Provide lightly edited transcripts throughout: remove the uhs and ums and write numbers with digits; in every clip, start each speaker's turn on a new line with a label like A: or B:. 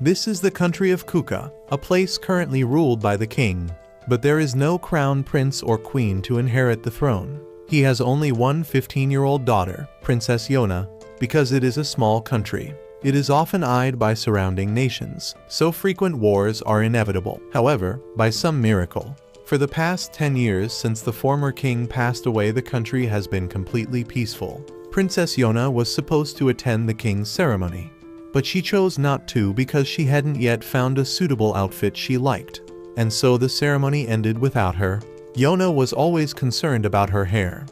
A: This is the country of Kuka, a place currently ruled by the king. But there is no crown prince or queen to inherit the throne. He has only one 15-year-old daughter, Princess Yona, because it is a small country. It is often eyed by surrounding nations, so frequent wars are inevitable. However, by some miracle, for the past 10 years since the former king passed away, the country has been completely peaceful. Princess Yona was supposed to attend the king's ceremony, but she chose not to because she hadn't yet found a suitable outfit she liked, and so the ceremony ended without her. Yona was always concerned about her hair.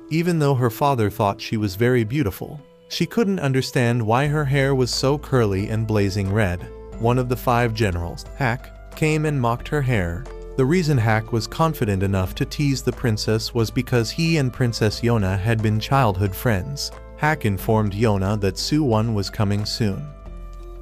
A: Even though her father thought she was very beautiful, she couldn't understand why her hair was so curly and blazing red. One of the 5 generals, Hak, came and mocked her hair. The reason Hak was confident enough to tease the princess was because he and Princess Yona had been childhood friends. Hak informed Yona that Su-won was coming soon.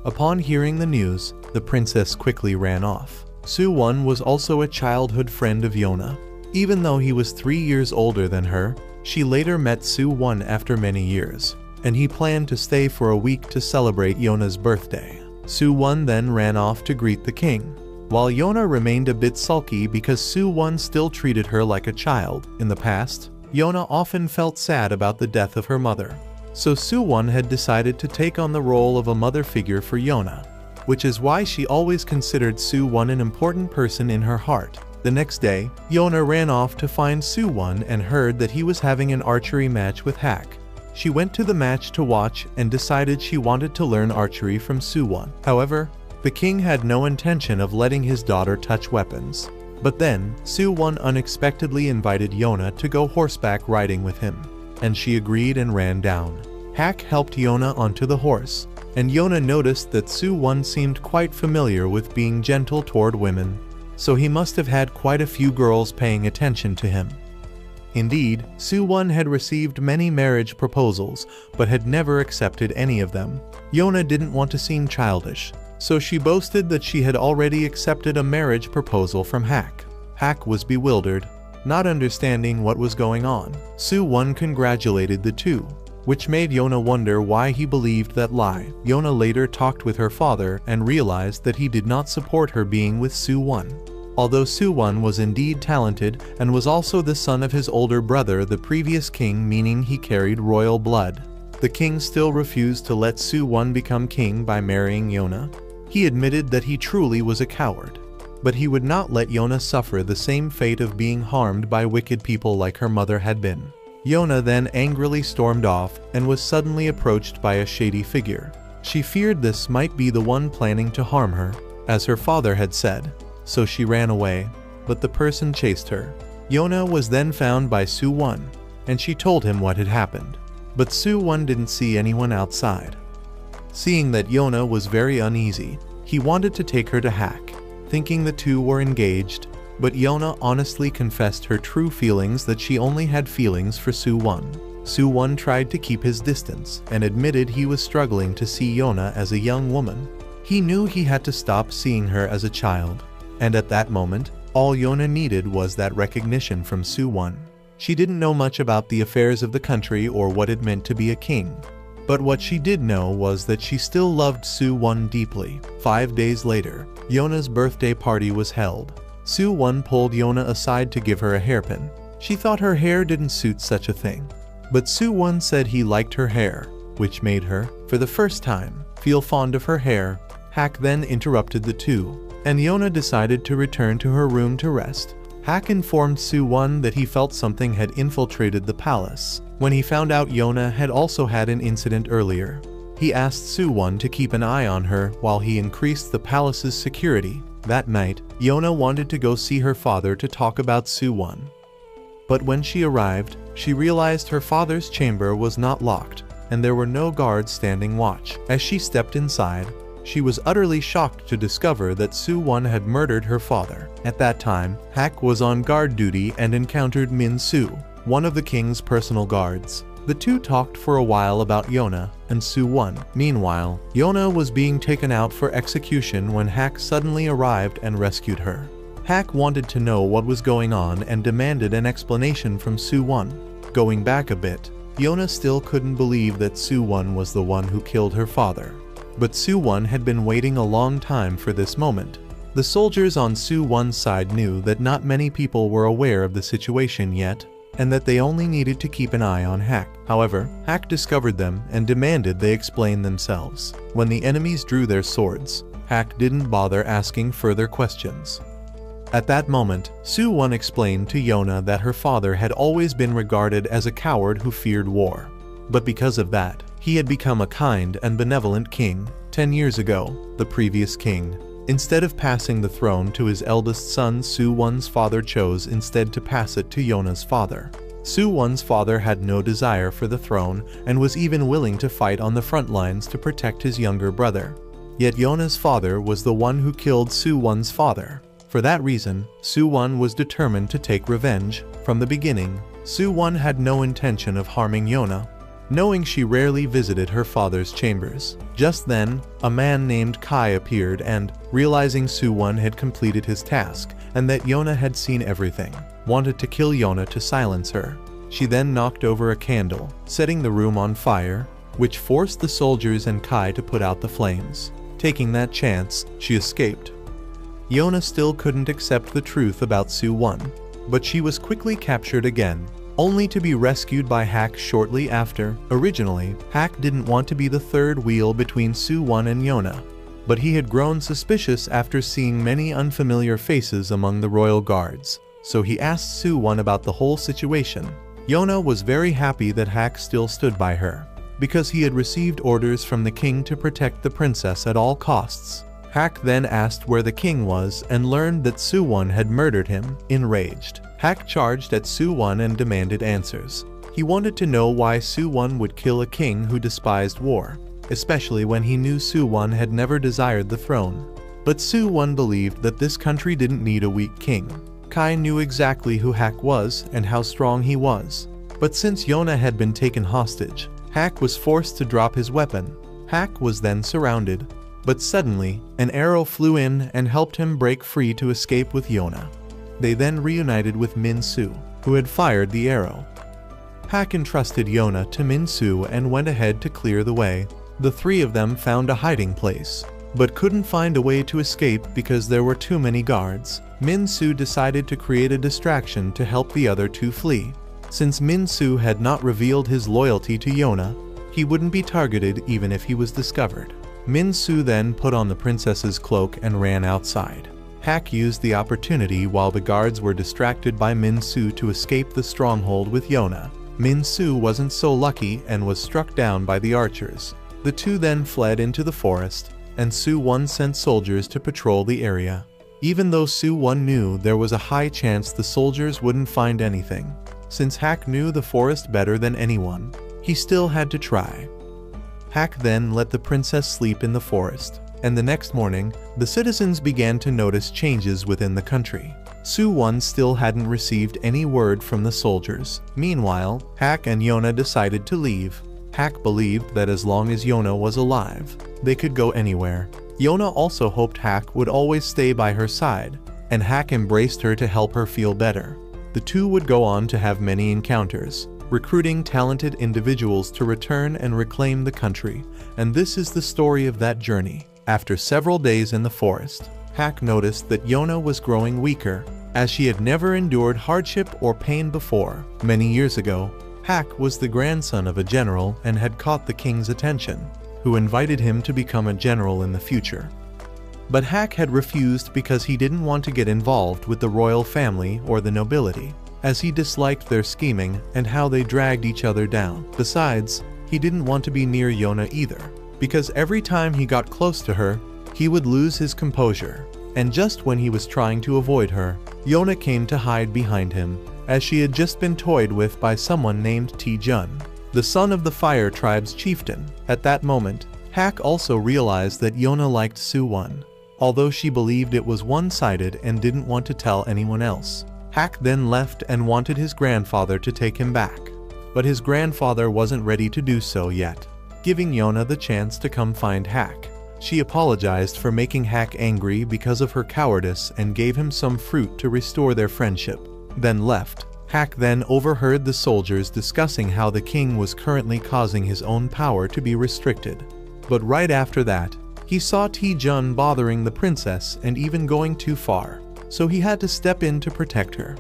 A: Upon hearing the news, the princess quickly ran off. Su-won was also a childhood friend of Yona. Even though he was 3 years older than her, she later met Su-won after many years, and he planned to stay for a week to celebrate Yona's birthday. Su-won then ran off to greet the king, while Yona remained a bit sulky because Su-won still treated her like a child. In the past, Yona often felt sad about the death of her mother, so Su-won had decided to take on the role of a mother figure for Yona, which is why she always considered Su-won an important person in her heart. The next day, Yona ran off to find Su-won and heard that he was having an archery match with Hak. She went to the match to watch and decided she wanted to learn archery from Su-won. However, the king had no intention of letting his daughter touch weapons. But then, Su-won unexpectedly invited Yona to go horseback riding with him, and she agreed and ran down. Hak helped Yona onto the horse, and Yona noticed that Su-won seemed quite familiar with being gentle toward women, so he must have had quite a few girls paying attention to him. Indeed, Su-won had received many marriage proposals, but had never accepted any of them. Yona didn't want to seem childish, so she boasted that she had already accepted a marriage proposal from Hak. Hak was bewildered, not understanding what was going on. Su-won congratulated the two, which made Yona wonder why he believed that lie. Yona later talked with her father and realized that he did not support her being with Su-won. Although Su-won was indeed talented and was also the son of his older brother, the previous king, meaning he carried royal blood, the king still refused to let Su-won become king by marrying Yona. He admitted that he truly was a coward, but he would not let Yona suffer the same fate of being harmed by wicked people like her mother had been. Yona then angrily stormed off and was suddenly approached by a shady figure. She feared this might be the one planning to harm her, as her father had said, so she ran away, but the person chased her. Yona was then found by Su-won, and she told him what had happened, but Su-won didn't see anyone outside. Seeing that Yona was very uneasy, he wanted to take her to Hak, thinking the two were engaged, but Yona honestly confessed her true feelings, that she only had feelings for Su-won. Su-won tried to keep his distance and admitted he was struggling to see Yona as a young woman. He knew he had to stop seeing her as a child, and at that moment, all Yona needed was that recognition from Su-won. She didn't know much about the affairs of the country or what it meant to be a king. But what she did know was that she still loved Su-won deeply. 5 days later, Yona's birthday party was held. Su-won pulled Yona aside to give her a hairpin. She thought her hair didn't suit such a thing, but Su-won said he liked her hair, which made her, for the first time, feel fond of her hair. Hak then interrupted the two, and Yona decided to return to her room to rest. Hak informed Su-won that he felt something had infiltrated the palace. When he found out Yona had also had an incident earlier, he asked Su-won to keep an eye on her while he increased the palace's security. That night, Yona wanted to go see her father to talk about Su-won. But when she arrived, she realized her father's chamber was not locked, and there were no guards standing watch. As she stepped inside, she was utterly shocked to discover that Su-won had murdered her father. At that time, Hak was on guard duty and encountered Min-su, one of the king's personal guards. The two talked for a while about Yona and Su-won. Meanwhile, Yona was being taken out for execution when Hak suddenly arrived and rescued her. Hak wanted to know what was going on and demanded an explanation from Su-won. Going back a bit, Yona still couldn't believe that Su-won was the one who killed her father. But Su-won had been waiting a long time for this moment. The soldiers on Su-won's side knew that not many people were aware of the situation yet, and that they only needed to keep an eye on Hak. However, Hak discovered them and demanded they explain themselves. When the enemies drew their swords, Hak didn't bother asking further questions. At that moment, Su-won explained to Yona that her father had always been regarded as a coward who feared war. But because of that, he had become a kind and benevolent king. 10 years ago, the previous king, instead of passing the throne to his eldest son, Su-won's father chose instead to pass it to Yona's father. Su-won's father had no desire for the throne and was even willing to fight on the front lines to protect his younger brother. Yet Yona's father was the one who killed Su-won's father. For that reason, Su-won was determined to take revenge. From the beginning, Su-won had no intention of harming Yona, knowing she rarely visited her father's chambers. Just then, a man named Kai appeared and, realizing Su-won had completed his task and that Yona had seen everything, wanted to kill Yona to silence her. She then knocked over a candle, setting the room on fire, which forced the soldiers and Kai to put out the flames. Taking that chance, she escaped. Yona still couldn't accept the truth about Su-won, but she was quickly captured again, only to be rescued by Hak shortly after. Originally, Hak didn't want to be the third wheel between Su-won and Yona, but he had grown suspicious after seeing many unfamiliar faces among the royal guards, so he asked Su-won about the whole situation. Yona was very happy that Hak still stood by her, because he had received orders from the king to protect the princess at all costs. Hak then asked where the king was and learned that Su-won had murdered him. Enraged, Hak charged at Su-won and demanded answers. He wanted to know why Su-won would kill a king who despised war, especially when he knew Su-won had never desired the throne. But Su-won believed that this country didn't need a weak king. Kai knew exactly who Hak was and how strong he was. But since Yona had been taken hostage, Hak was forced to drop his weapon. Hak was then surrounded. But suddenly, an arrow flew in and helped him break free to escape with Yona. They then reunited with Min-su, who had fired the arrow. Hak entrusted Yona to Min-su and went ahead to clear the way. The three of them found a hiding place, but couldn't find a way to escape because there were too many guards. Min-su decided to create a distraction to help the other two flee. Since Min-su had not revealed his loyalty to Yona, he wouldn't be targeted even if he was discovered. Min-su then put on the princess's cloak and ran outside. Hak used the opportunity while the guards were distracted by Min-su to escape the stronghold with Yona. Min-su wasn't so lucky and was struck down by the archers. The two then fled into the forest, and Su-won sent soldiers to patrol the area. Even though Su-won knew there was a high chance the soldiers wouldn't find anything, since Hak knew the forest better than anyone, he still had to try. Hak then let the princess sleep in the forest, and the next morning, the citizens began to notice changes within the country. Su-won still hadn't received any word from the soldiers. Meanwhile, Hak and Yona decided to leave. Hak believed that as long as Yona was alive, they could go anywhere. Yona also hoped Hak would always stay by her side, and Hak embraced her to help her feel better. The two would go on to have many encounters, recruiting talented individuals to return and reclaim the country, and this is the story of that journey. After several days in the forest, Hak noticed that Yona was growing weaker, as she had never endured hardship or pain before. Many years ago, Hak was the grandson of a general and had caught the king's attention, who invited him to become a general in the future. But Hak had refused because he didn't want to get involved with the royal family or the nobility, as he disliked their scheming and how they dragged each other down. Besides, he didn't want to be near Yona either, because every time he got close to her, he would lose his composure. And just when he was trying to avoid her, Yona came to hide behind him, as she had just been toyed with by someone named T-jun, the son of the Fire Tribe's chieftain. At that moment, Hak also realized that Yona liked Su-won, although she believed it was one-sided and didn't want to tell anyone else. Hak then left and wanted his grandfather to take him back, but his grandfather wasn't ready to do so yet, giving Yona the chance to come find Hak. She apologized for making Hak angry because of her cowardice and gave him some fruit to restore their friendship, then left. Hak then overheard the soldiers discussing how the king was currently causing his own power to be restricted. But right after that, he saw Taejun bothering the princess and even going too far, so he had to step in to protect her.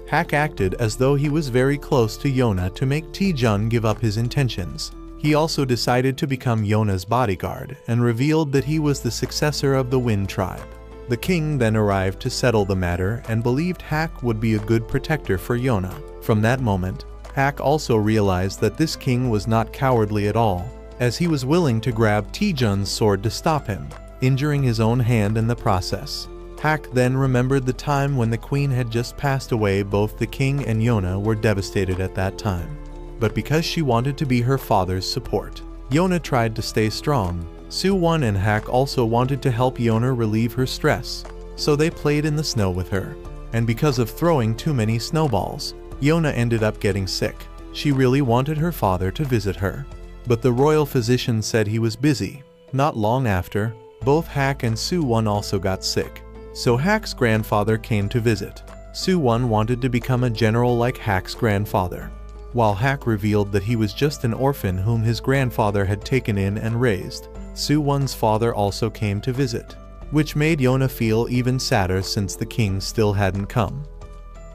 A: Hak acted as though he was very close to Yona to make Taejun give up his intentions. He also decided to become Yona's bodyguard and revealed that he was the successor of the Wind tribe. The king then arrived to settle the matter and believed Hak would be a good protector for Yona. From that moment, Hak also realized that this king was not cowardly at all, as he was willing to grab Taejun's sword to stop him, injuring his own hand in the process. Hak then remembered the time when the queen had just passed away. Both the king and Yona were devastated at that time. But because she wanted to be her father's support, Yona tried to stay strong. Soo-won and Hak also wanted to help Yona relieve her stress, so they played in the snow with her. And because of throwing too many snowballs, Yona ended up getting sick. She really wanted her father to visit her, but the royal physician said he was busy. Not long after, both Hak and Soo-won also got sick, so Hak's grandfather came to visit. Soo-won wanted to become a general like Hak's grandfather, while Hak revealed that he was just an orphan whom his grandfather had taken in and raised. Soo-won's father also came to visit, which made Yona feel even sadder since the king still hadn't come.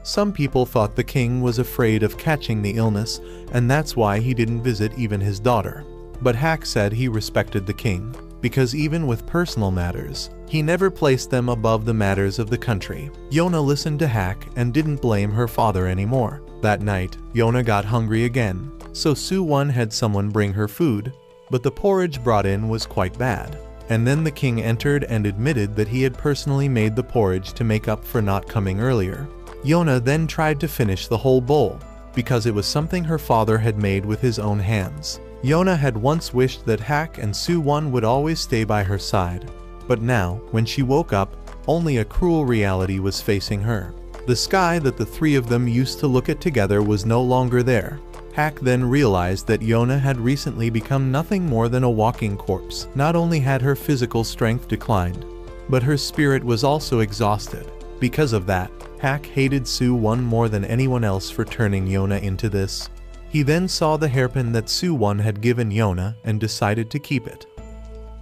A: Some people thought the king was afraid of catching the illness, and that's why he didn't visit even his daughter. But Hak said he respected the king, because even with personal matters, he never placed them above the matters of the country. Yona listened to Hak and didn't blame her father anymore. That night, Yona got hungry again, so Soo-won had someone bring her food, but the porridge brought in was quite bad. And then the king entered and admitted that he had personally made the porridge to make up for not coming earlier. Yona then tried to finish the whole bowl, because it was something her father had made with his own hands. Yona had once wished that Hak and Soo-won would always stay by her side, but now, when she woke up, only a cruel reality was facing her. The sky that the three of them used to look at together was no longer there. Hak then realized that Yona had recently become nothing more than a walking corpse. Not only had her physical strength declined, but her spirit was also exhausted. Because of that, Hak hated Soo-won more than anyone else for turning Yona into this. He then saw the hairpin that Soo-won had given Yona and decided to keep it.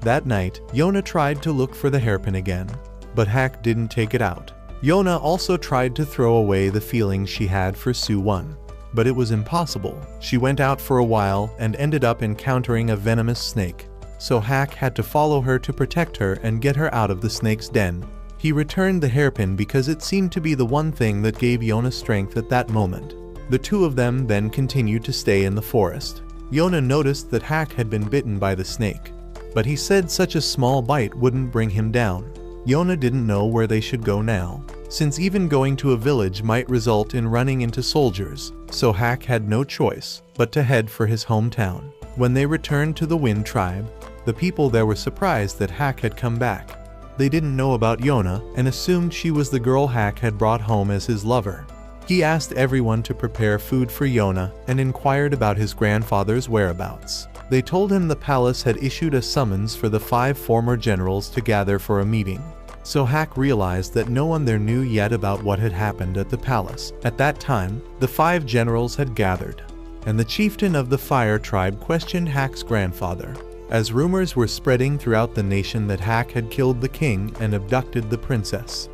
A: That night, Yona tried to look for the hairpin again, but Hak didn't take it out. Yona also tried to throw away the feelings she had for Soo-won, but it was impossible. She went out for a while and ended up encountering a venomous snake, so Hak had to follow her to protect her and get her out of the snake's den. He returned the hairpin because it seemed to be the one thing that gave Yona strength at that moment. The two of them then continued to stay in the forest. Yona noticed that Hak had been bitten by the snake, but he said such a small bite wouldn't bring him down. Yona didn't know where they should go now, since even going to a village might result in running into soldiers, so Hak had no choice but to head for his hometown. When they returned to the Wind tribe, the people there were surprised that Hak had come back. They didn't know about Yona and assumed she was the girl Hak had brought home as his lover. He asked everyone to prepare food for Yona and inquired about his grandfather's whereabouts. They told him the palace had issued a summons for the 5 former generals to gather for a meeting. So Hak realized that no one there knew yet about what had happened at the palace. At that time, the 5 generals had gathered, and the chieftain of the Fire tribe questioned Hak's grandfather, as rumors were spreading throughout the nation that Hak had killed the king and abducted the princess.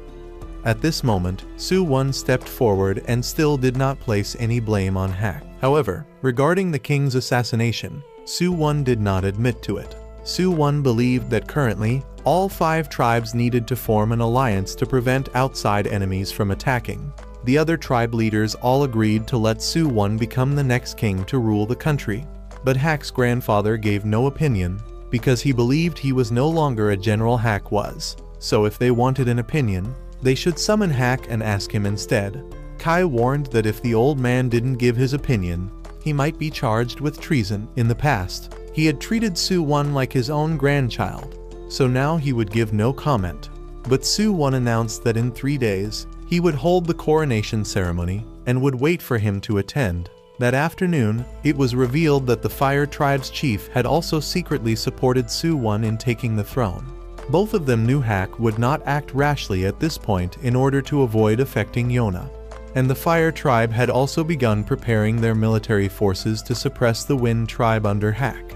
A: At this moment, Soo-won stepped forward and still did not place any blame on Hak. However, regarding the king's assassination, Soo-won did not admit to it. Soo-won believed that currently, all 5 tribes needed to form an alliance to prevent outside enemies from attacking. The other tribe leaders all agreed to let Soo-won become the next king to rule the country. But Hak's grandfather gave no opinion, because he believed he was no longer a general Hak was. So if they wanted an opinion, they should summon Hak and ask him instead. Kai warned that if the old man didn't give his opinion, he might be charged with treason. In the past, he had treated Soo-won like his own grandchild, so now he would give no comment. But Soo-won announced that in 3 days, he would hold the coronation ceremony and would wait for him to attend. That afternoon, it was revealed that the Fire tribe's chief had also secretly supported Soo-won in taking the throne. Both of them knew Hak would not act rashly at this point in order to avoid affecting Yona. And the Fire tribe had also begun preparing their military forces to suppress the Wind tribe under Hak.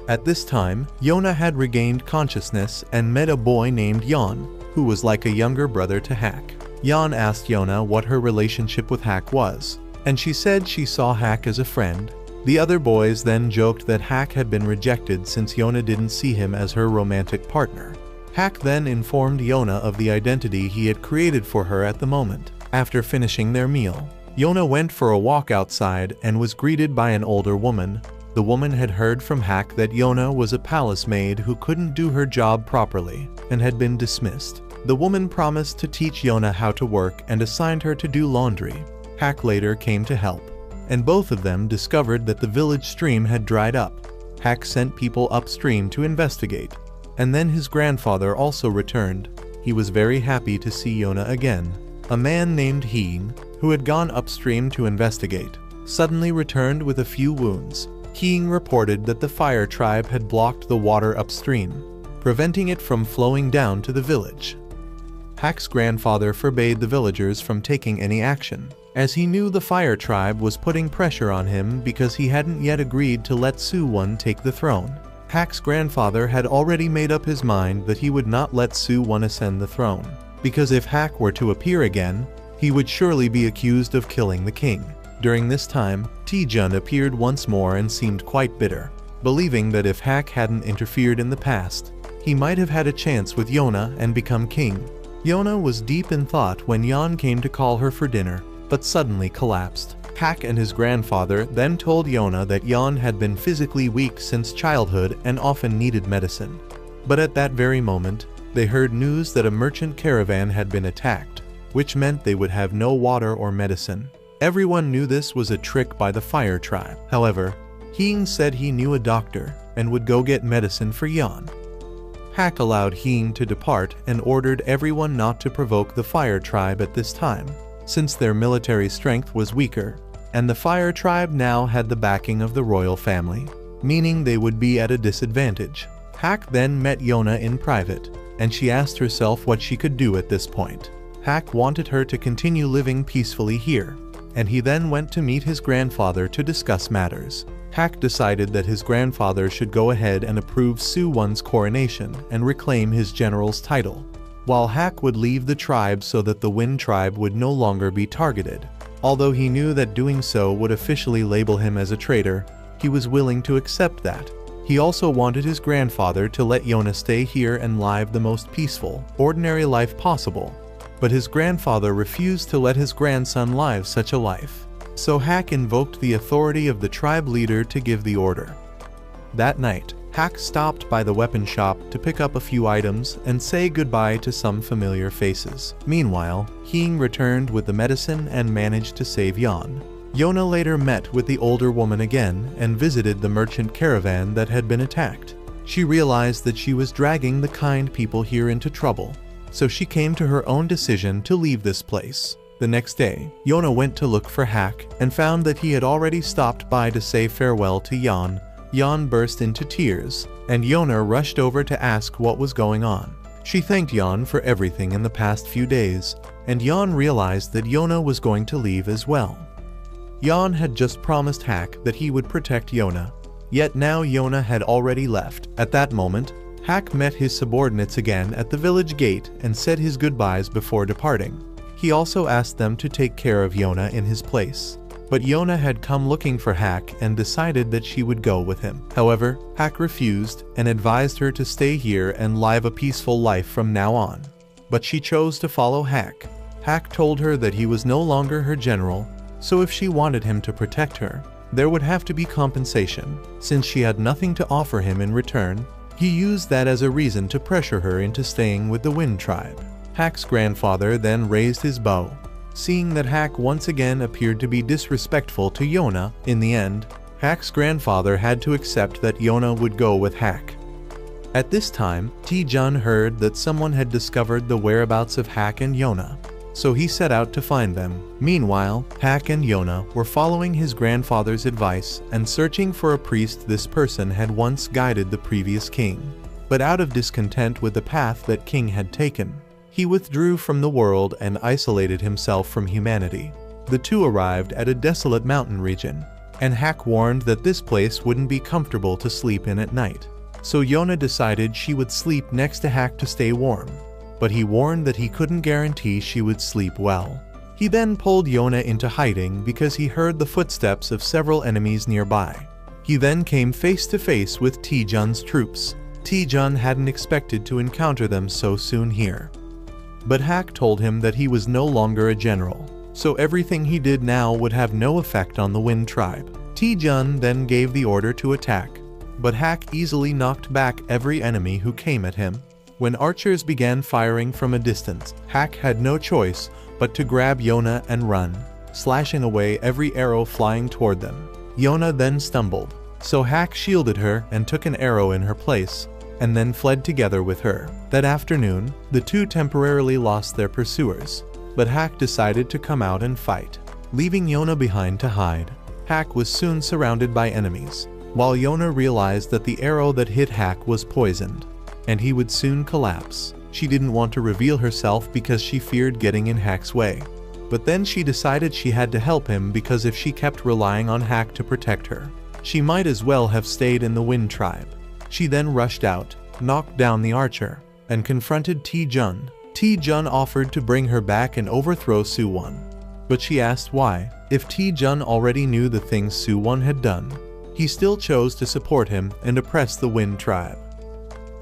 A: At this time, Yona had regained consciousness and met a boy named Jan, who was like a younger brother to Hak. Jan asked Yona what her relationship with Hak was, and she said she saw Hak as a friend. The other boys then joked that Hak had been rejected since Yona didn't see him as her romantic partner. Hak then informed Yona of the identity he had created for her at the moment. After finishing their meal, Yona went for a walk outside and was greeted by an older woman. The woman had heard from Hak that Yona was a palace maid who couldn't do her job properly and had been dismissed. The woman promised to teach Yona how to work and assigned her to do laundry. Hak later came to help, and both of them discovered that the village stream had dried up. Hak sent people upstream to investigate, and then his grandfather also returned. He was very happy to see Yona again. A man named Heen, who had gone upstream to investigate, suddenly returned with a few wounds. Heen reported that the fire tribe had blocked the water upstream, preventing it from flowing down to the village. Hak's grandfather forbade the villagers from taking any action, as he knew the fire tribe was putting pressure on him because he hadn't yet agreed to let Su-won take the throne. Hak's grandfather had already made up his mind that he would not let Su-won ascend the throne, because if Hak were to appear again, he would surely be accused of killing the king. During this time, Taejun appeared once more and seemed quite bitter, believing that if Hak hadn't interfered in the past, he might have had a chance with Yona and become king. Yona was deep in thought when Jan came to call her for dinner, but suddenly collapsed. Hak and his grandfather then told Yona that Jan had been physically weak since childhood and often needed medicine. But at that very moment, they heard news that a merchant caravan had been attacked, which meant they would have no water or medicine. Everyone knew this was a trick by the fire tribe. However, Heen said he knew a doctor and would go get medicine for Jan. Hak allowed Heen to depart and ordered everyone not to provoke the fire tribe at this time, since their military strength was weaker, and the fire tribe now had the backing of the royal family, meaning they would be at a disadvantage. Hak then met Yona in private, and she asked herself what she could do at this point. Hak wanted her to continue living peacefully here, and he then went to meet his grandfather to discuss matters. Hak decided that his grandfather should go ahead and approve Su-won's coronation and reclaim his general's title, while Hak would leave the tribe so that the Wind tribe would no longer be targeted. Although he knew that doing so would officially label him as a traitor, he was willing to accept that. He also wanted his grandfather to let Yona stay here and live the most peaceful, ordinary life possible, but his grandfather refused to let his grandson live such a life. So Hak invoked the authority of the tribe leader to give the order. That night, Hak stopped by the weapon shop to pick up a few items and say goodbye to some familiar faces. Meanwhile, Heen returned with the medicine and managed to save Jan. Yona later met with the older woman again and visited the merchant caravan that had been attacked. She realized that she was dragging the kind people here into trouble, so she came to her own decision to leave this place. The next day, Yona went to look for Hak and found that he had already stopped by to say farewell to Jan. Jan burst into tears, and Yona rushed over to ask what was going on. She thanked Jan for everything in the past few days, and Jan realized that Yona was going to leave as well. Jan had just promised Hak that he would protect Yona, yet now Yona had already left. At that moment, Hak met his subordinates again at the village gate and said his goodbyes before departing. He also asked them to take care of Yona in his place. But Yona had come looking for Hak and decided that she would go with him. However, Hak refused and advised her to stay here and live a peaceful life from now on. But she chose to follow Hak. Hak told her that he was no longer her general, so if she wanted him to protect her, there would have to be compensation. Since she had nothing to offer him in return, he used that as a reason to pressure her into staying with the Wind tribe. Hak's grandfather then raised his bow. Seeing that Hak once again appeared to be disrespectful to Yona, in the end, Hak's grandfather had to accept that Yona would go with Hak. At this time, Taejun heard that someone had discovered the whereabouts of Hak and Yona, so he set out to find them. Meanwhile, Hak and Yona were following his grandfather's advice and searching for a priest. This person had once guided the previous king, but out of discontent with the path that king had taken, he withdrew from the world and isolated himself from humanity. The two arrived at a desolate mountain region. and Hak warned that this place wouldn't be comfortable to sleep in at night. So Yona decided she would sleep next to Hak to stay warm, but he warned that he couldn't guarantee she would sleep well. He then pulled Yona into hiding because he heard the footsteps of several enemies nearby. He then came face to face with Taejun's troops. Taejun hadn't expected to encounter them so soon here. But Hak told him that he was no longer a general, so everything he did now would have no effect on the Wind tribe. Taejun then gave the order to attack, but Hak easily knocked back every enemy who came at him. When archers began firing from a distance, Hak had no choice but to grab Yona and run, slashing away every arrow flying toward them. Yona then stumbled, so Hak shielded her and took an arrow in her place, and then fled together with her. That afternoon, the two temporarily lost their pursuers, but Hak decided to come out and fight, leaving Yona behind to hide. Hak was soon surrounded by enemies, while Yona realized that the arrow that hit Hak was poisoned, and he would soon collapse. She didn't want to reveal herself because she feared getting in Hak's way. But then she decided she had to help him because if she kept relying on Hak to protect her, she might as well have stayed in the Wind tribe. She then rushed out, knocked down the archer, and confronted Taejun. Taejun offered to bring her back and overthrow Suwon, but she asked why. If Taejun already knew the things Suwon had done, he still chose to support him and oppress the Wind tribe.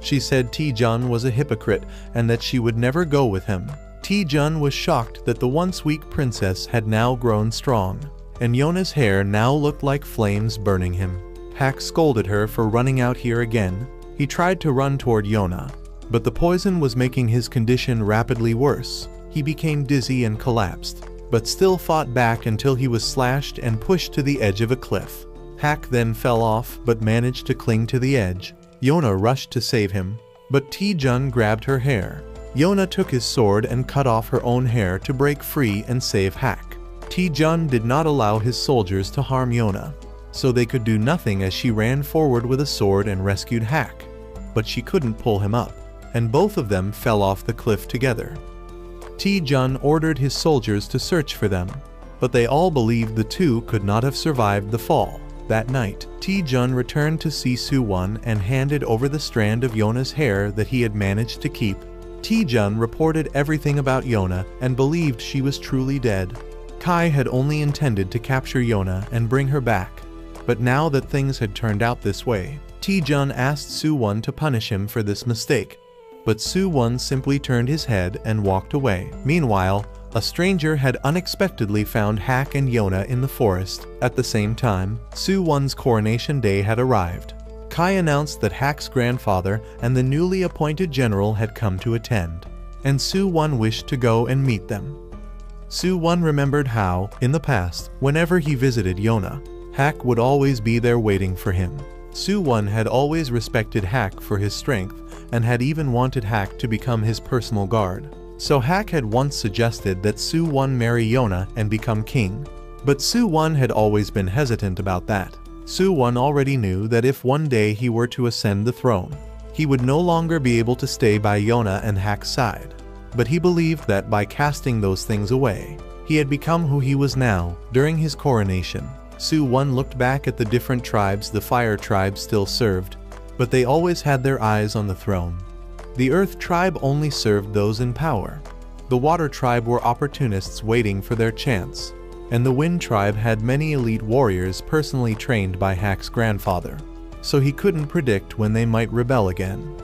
A: She said Taejun was a hypocrite and that she would never go with him. Taejun was shocked that the once weak princess had now grown strong, and Yona's hair now looked like flames burning him. Hak scolded her for running out here again. He tried to run toward Yona, but the poison was making his condition rapidly worse. He became dizzy and collapsed, but still fought back until he was slashed and pushed to the edge of a cliff. Hak then fell off but managed to cling to the edge. Yona rushed to save him, but Taejun grabbed her hair. Yona took his sword and cut off her own hair to break free and save Hak. Taejun did not allow his soldiers to harm Yona, so they could do nothing as she ran forward with a sword and rescued Hak. But she couldn't pull him up, and both of them fell off the cliff together. Taejun ordered his soldiers to search for them, but they all believed the two could not have survived the fall. That night, Taejun returned to see Suwon and handed over the strand of Yona's hair that he had managed to keep. Taejun reported everything about Yona and believed she was truly dead. Kai had only intended to capture Yona and bring her back, but now that things had turned out this way, Taejun asked Suwon to punish him for this mistake, but Suwon simply turned his head and walked away. Meanwhile, a stranger had unexpectedly found Hak and Yona in the forest. At the same time, Suwon's coronation day had arrived. Kai announced that Hak's grandfather and the newly appointed general had come to attend, and Suwon wished to go and meet them. Suwon remembered how, in the past, whenever he visited Yona, Hak would always be there waiting for him. Suwon had always respected Hak for his strength and had even wanted Hak to become his personal guard. So Hak had once suggested that Suwon marry Yona and become king. But Suwon had always been hesitant about that. Suwon already knew that if one day he were to ascend the throne, he would no longer be able to stay by Yona and Hak's side. But he believed that by casting those things away, he had become who he was now. During his coronation, Suwon looked back at the different tribes the fire tribe still served, but they always had their eyes on the throne. The Earth tribe only served those in power. The Water tribe were opportunists waiting for their chance, and the Wind tribe had many elite warriors personally trained by Hak's grandfather, so he couldn't predict when they might rebel again.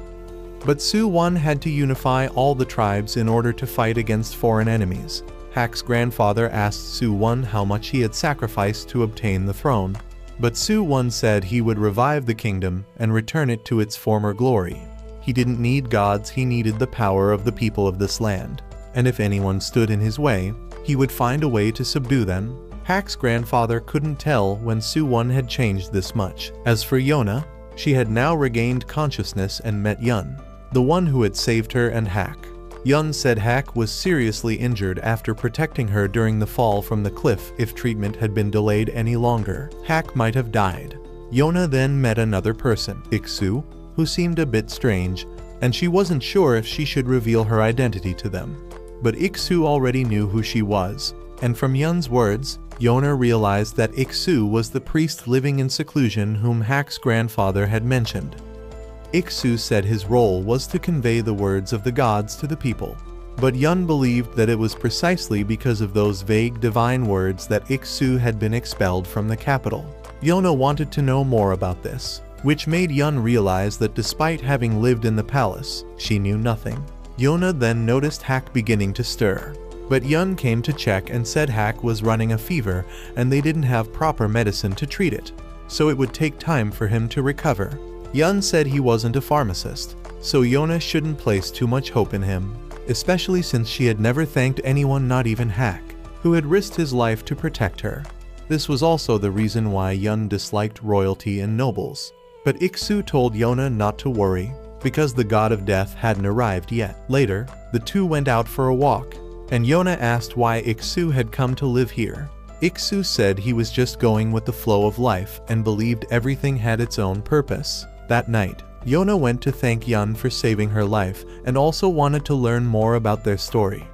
A: But Suwon had to unify all the tribes in order to fight against foreign enemies. Hak's grandfather asked Suwon how much he had sacrificed to obtain the throne, but Suwon said he would revive the kingdom and return it to its former glory. He didn't need gods, he needed the power of the people of this land, and if anyone stood in his way, he would find a way to subdue them. Hak's grandfather couldn't tell when Suwon had changed this much. As for Yona, she had now regained consciousness and met Yun, the one who had saved her and Hak. Yun said Hak was seriously injured after protecting her during the fall from the cliff. If treatment had been delayed any longer, Hak might have died. Yona then met another person, Iksu, who seemed a bit strange, and she wasn't sure if she should reveal her identity to them. But Iksu already knew who she was, and from Yun's words, Yona realized that Iksu was the priest living in seclusion whom Hak's grandfather had mentioned. Iksu said his role was to convey the words of the gods to the people. But Yun believed that it was precisely because of those vague divine words that Iksu had been expelled from the capital. Yona wanted to know more about this, which made Yun realize that despite having lived in the palace, she knew nothing. Yona then noticed Hak beginning to stir. But Yun came to check and said Hak was running a fever and they didn't have proper medicine to treat it, so it would take time for him to recover. Yun said he wasn't a pharmacist, so Yona shouldn't place too much hope in him, especially since she had never thanked anyone, not even Hak, who had risked his life to protect her. This was also the reason why Yun disliked royalty and nobles. But Iksu told Yona not to worry, because the god of death hadn't arrived yet. Later, the two went out for a walk, and Yona asked why Iksu had come to live here. Iksu said he was just going with the flow of life and believed everything had its own purpose. That night, Yona went to thank Yun for saving her life and also wanted to learn more about their story.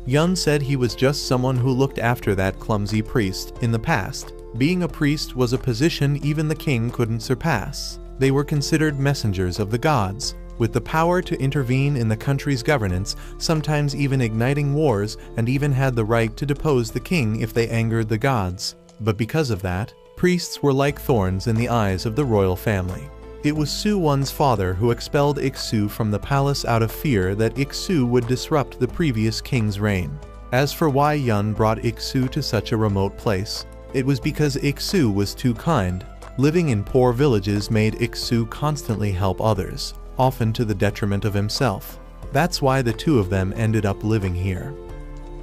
A: Yun said he was just someone who looked after that clumsy priest. In the past, being a priest was a position even the king couldn't surpass. They were considered messengers of the gods, with the power to intervene in the country's governance, sometimes even igniting wars, and even had the right to depose the king if they angered the gods. But because of that, priests were like thorns in the eyes of the royal family. It was Su-won's father who expelled Iksu from the palace out of fear that Iksu would disrupt the previous king's reign. As for why Yun brought Iksu to such a remote place, it was because Iksu was too kind. Living in poor villages made Iksu constantly help others, often to the detriment of himself. That's why the two of them ended up living here.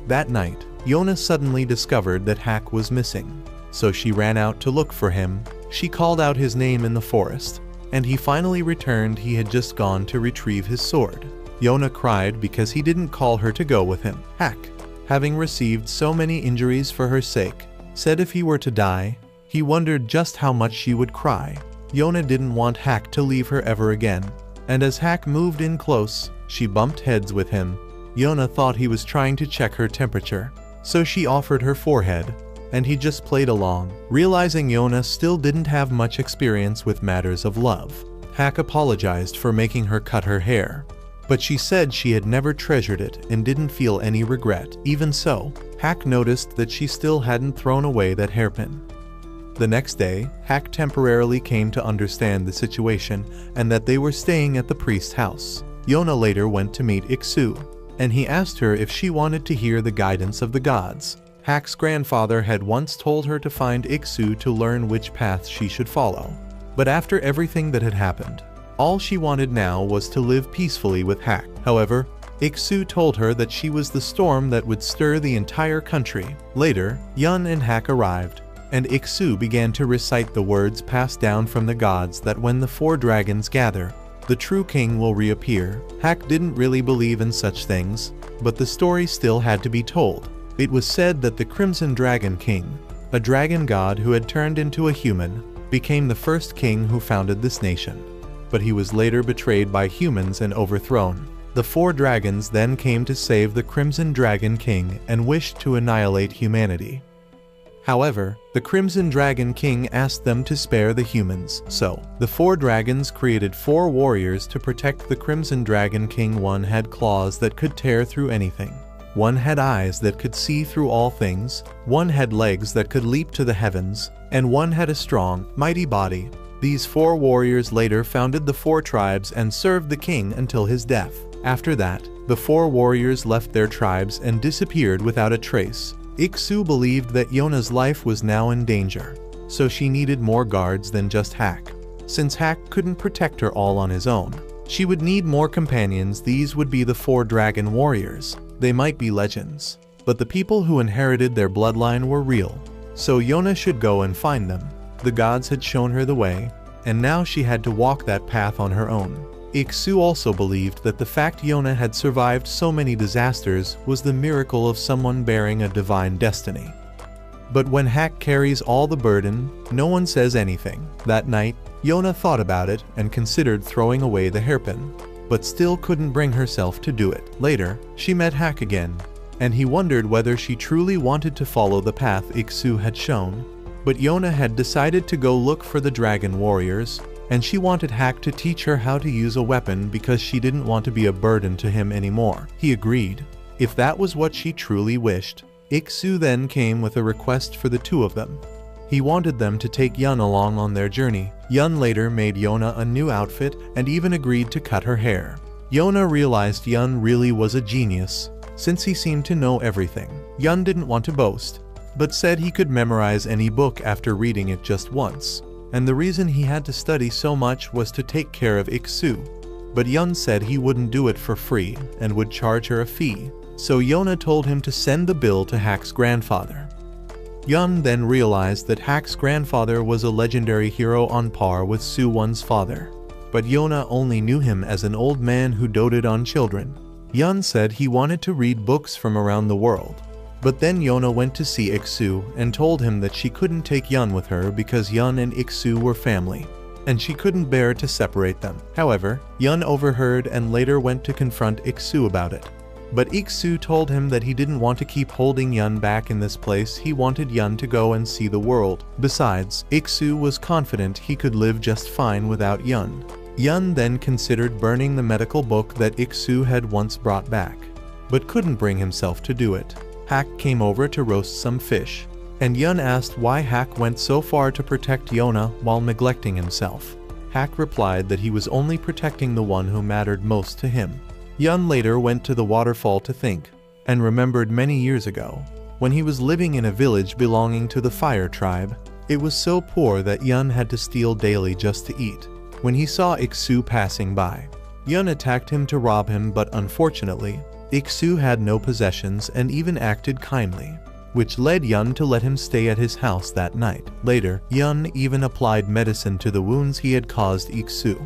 A: That night, Yona suddenly discovered that Hak was missing, so she ran out to look for him. She called out his name in the forest, and he finally returned. He had just gone to retrieve his sword. Yona cried because he didn't call her to go with him. Hak, having received so many injuries for her sake, said if he were to die, he wondered just how much she would cry. Yona didn't want Hak to leave her ever again, and as Hak moved in close, she bumped heads with him. Yona thought he was trying to check her temperature, so she offered her forehead, and he just played along. Realizing Yona still didn't have much experience with matters of love, Hak apologized for making her cut her hair, but she said she had never treasured it and didn't feel any regret. Even so, Hak noticed that she still hadn't thrown away that hairpin. The next day, Hak temporarily came to understand the situation and that they were staying at the priest's house. Yona later went to meet Iksu, and he asked her if she wanted to hear the guidance of the gods. Hak's grandfather had once told her to find Iksu to learn which path she should follow. But after everything that had happened, all she wanted now was to live peacefully with Hak. However, Iksu told her that she was the storm that would stir the entire country. Later, Yun and Hak arrived, and Iksu began to recite the words passed down from the gods that when the 4 dragons gather, the true king will reappear. Hak didn't really believe in such things, but the story still had to be told. It was said that the Crimson Dragon King, a dragon god who had turned into a human, became the first king who founded this nation. But he was later betrayed by humans and overthrown. The 4 dragons then came to save the Crimson Dragon King and wished to annihilate humanity. However, the Crimson Dragon King asked them to spare the humans, so the 4 dragons created 4 warriors to protect the Crimson Dragon King. One had claws that could tear through anything. One had eyes that could see through all things. One had legs that could leap to the heavens, and one had a strong, mighty body. These 4 warriors later founded the 4 tribes and served the king until his death. After that, the 4 warriors left their tribes and disappeared without a trace. Iksu believed that Yona's life was now in danger, so she needed more guards than just Hak. Since Hak couldn't protect her all on his own, she would need more companions. These would be the 4 dragon warriors. They might be legends, but the people who inherited their bloodline were real, so Yona should go and find them. The gods had shown her the way, and now she had to walk that path on her own. Iksu also believed that the fact Yona had survived so many disasters was the miracle of someone bearing a divine destiny. But when Hak carries all the burden, no one says anything. That night, Yona thought about it and considered throwing away the hairpin, but still couldn't bring herself to do it. Later, she met Hak again, and he wondered whether she truly wanted to follow the path Iksu had shown. But Yona had decided to go look for the dragon warriors, and she wanted Hack to teach her how to use a weapon because she didn't want to be a burden to him anymore. He agreed. If that was what she truly wished, Iksu then came with a request for the two of them. He wanted them to take Yun along on their journey. Yun later made Yona a new outfit and even agreed to cut her hair. Yona realized Yun really was a genius, since he seemed to know everything. Yun didn't want to boast, but said he could memorize any book after reading it just once. And the reason he had to study so much was to take care of Iksu. But Yun said he wouldn't do it for free and would charge her a fee. So Yona told him to send the bill to Hack's grandfather. Yun then realized that Hack's grandfather was a legendary hero on par with Su-won's father. But Yona only knew him as an old man who doted on children. Yun said he wanted to read books from around the world. But then Yona went to see Iksu and told him that she couldn't take Yun with her because Yun and Iksu were family, and she couldn't bear to separate them. However, Yun overheard and later went to confront Iksu about it. But Iksu told him that he didn't want to keep holding Yun back in this place. He wanted Yun to go and see the world. Besides, Iksu was confident he could live just fine without Yun. Yun then considered burning the medical book that Iksu had once brought back, but couldn't bring himself to do it. Hack came over to roast some fish, and Yun asked why Hack went so far to protect Yona while neglecting himself. Hack replied that he was only protecting the one who mattered most to him. Yun later went to the waterfall to think, and remembered many years ago, when he was living in a village belonging to the Fire tribe. It was so poor that Yun had to steal daily just to eat. When he saw Iksu passing by, Yun attacked him to rob him, but unfortunately, Iksu had no possessions and even acted kindly, which led Yun to let him stay at his house that night. Later, Yun even applied medicine to the wounds he had caused Iksu.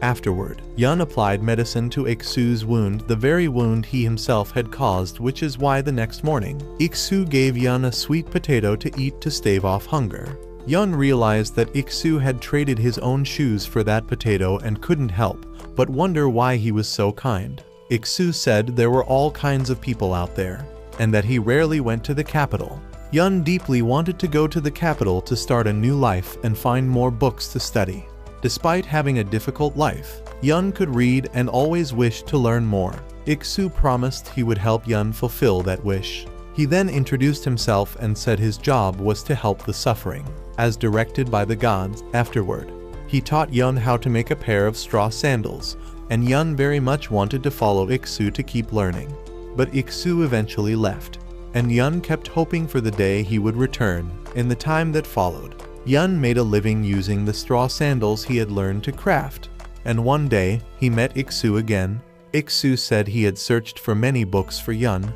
A: Afterward, Yun applied medicine to Iksu's wound, the very wound he himself had caused, which is why the next morning, Iksu gave Yun a sweet potato to eat to stave off hunger. Yun realized that Iksu had traded his own shoes for that potato and couldn't help but wonder why he was so kind. Iksu said there were all kinds of people out there, and that he rarely went to the capital. Yun deeply wanted to go to the capital to start a new life and find more books to study. Despite having a difficult life, Yun could read and always wished to learn more. Iksu promised he would help Yun fulfill that wish. He then introduced himself and said his job was to help the suffering, as directed by the gods. Afterward, he taught Yun how to make a pair of straw sandals, and Yun very much wanted to follow Iksu to keep learning. But Iksu eventually left, and Yun kept hoping for the day he would return. In the time that followed, Yun made a living using the straw sandals he had learned to craft, and one day he met Iksu again. Iksu said he had searched for many books for Yun,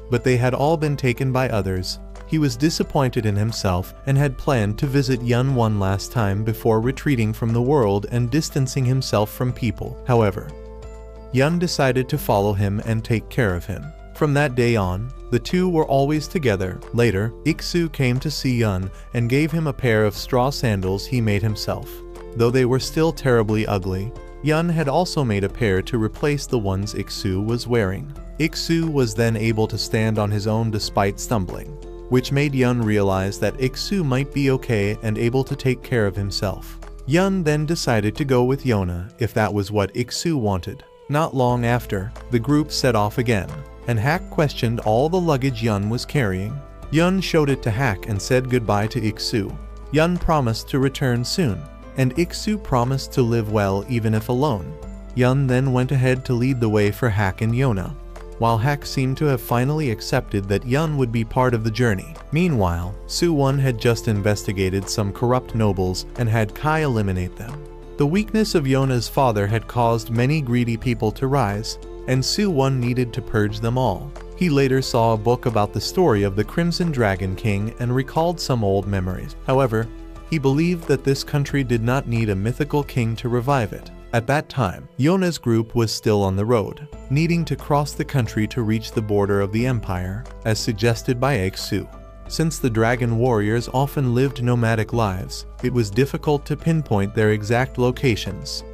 A: but they had all been taken by others. He was disappointed in himself and had planned to visit Yun one last time before retreating from the world and distancing himself from people. However, Yun decided to follow him and take care of him. From that day on, the two were always together. Later, Iksu came to see Yun and gave him a pair of straw sandals he made himself. Though they were still terribly ugly, Yun had also made a pair to replace the ones Iksu was wearing. Iksu was then able to stand on his own despite stumbling, which made Yun realize that Iksu might be okay and able to take care of himself. Yun then decided to go with Yona if that was what Iksu wanted. Not long after, the group set off again, and Hack questioned all the luggage Yun was carrying. Yun showed it to Hack and said goodbye to Iksu. Yun promised to return soon, and Iksu promised to live well even if alone. Yun then went ahead to lead the way for Hack and Yona, while Hack seemed to have finally accepted that Yun would be part of the journey. Meanwhile, Su-won had just investigated some corrupt nobles and had Kai eliminate them. The weakness of Yona's father had caused many greedy people to rise, and Su-won needed to purge them all. He later saw a book about the story of the Crimson Dragon King and recalled some old memories. However, he believed that this country did not need a mythical king to revive it. At that time, Yona's group was still on the road, needing to cross the country to reach the border of the empire, as suggested by Iksu. Since the dragon warriors often lived nomadic lives, it was difficult to pinpoint their exact locations.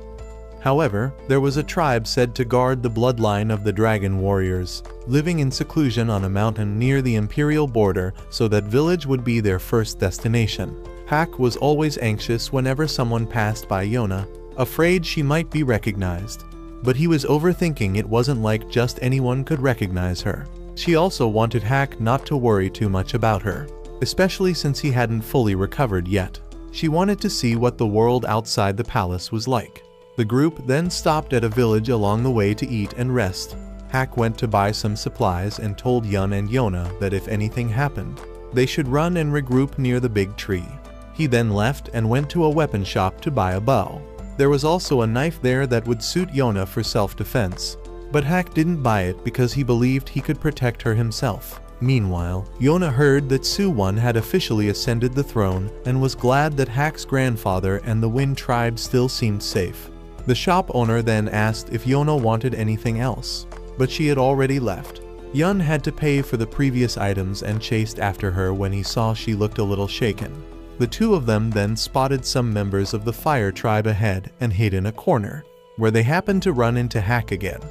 A: However, there was a tribe said to guard the bloodline of the dragon warriors, living in seclusion on a mountain near the imperial border, so that village would be their first destination. Hak was always anxious whenever someone passed by Yona, afraid she might be recognized. But he was overthinking. It wasn't like just anyone could recognize her. She also wanted Hak not to worry too much about her, especially since he hadn't fully recovered yet. She wanted to see what the world outside the palace was like. The group then stopped at a village along the way to eat and rest. Hak went to buy some supplies and told Yun and Yona that if anything happened, they should run and regroup near the big tree. He then left and went to a weapon shop to buy a bow. There was also a knife there that would suit Yona for self-defense, but Hak didn't buy it because he believed he could protect her himself. Meanwhile, Yona heard that Su-1 had officially ascended the throne and was glad that Hak's grandfather and the Wind tribe still seemed safe. The shop owner then asked if Yona wanted anything else, but she had already left. Yun had to pay for the previous items and chased after her when he saw she looked a little shaken. The two of them then spotted some members of the fire tribe ahead and hid in a corner, where they happened to run into Hak again.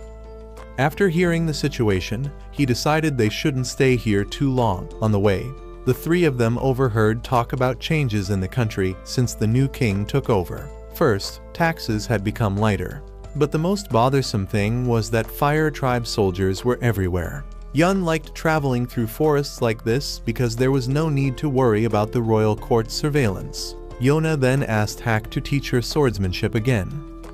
A: After hearing the situation, he decided they shouldn't stay here too long. On the way, the three of them overheard talk about changes in the country since the new king took over. First, taxes had become lighter, but the most bothersome thing was that fire tribe soldiers were everywhere. Yun liked traveling through forests like this because there was no need to worry about the royal court's surveillance. Yona then asked Hak to teach her swordsmanship again,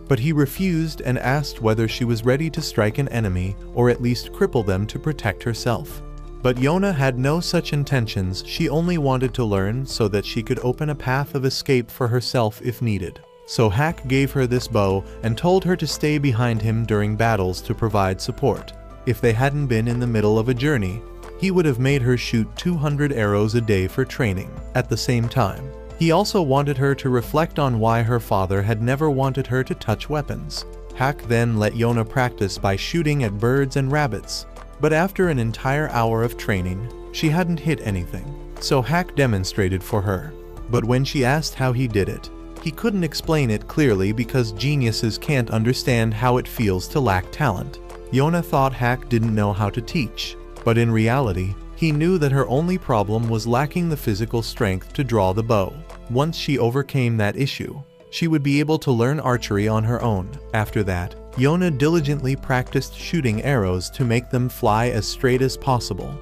A: but he refused and asked whether she was ready to strike an enemy or at least cripple them to protect herself. But Yona had no such intentions. She only wanted to learn so that she could open a path of escape for herself if needed. So Hak gave her this bow and told her to stay behind him during battles to provide support. If they hadn't been in the middle of a journey, he would have made her shoot 200 arrows a day for training. At the same time, he also wanted her to reflect on why her father had never wanted her to touch weapons. Hak then let Yona practice by shooting at birds and rabbits, but after an entire hour of training, she hadn't hit anything. So Hak demonstrated for her. But when she asked how he did it, he couldn't explain it clearly because geniuses can't understand how it feels to lack talent. Yona thought Hak didn't know how to teach, but in reality, he knew that her only problem was lacking the physical strength to draw the bow. Once she overcame that issue, she would be able to learn archery on her own. After that, Yona diligently practiced shooting arrows to make them fly as straight as possible.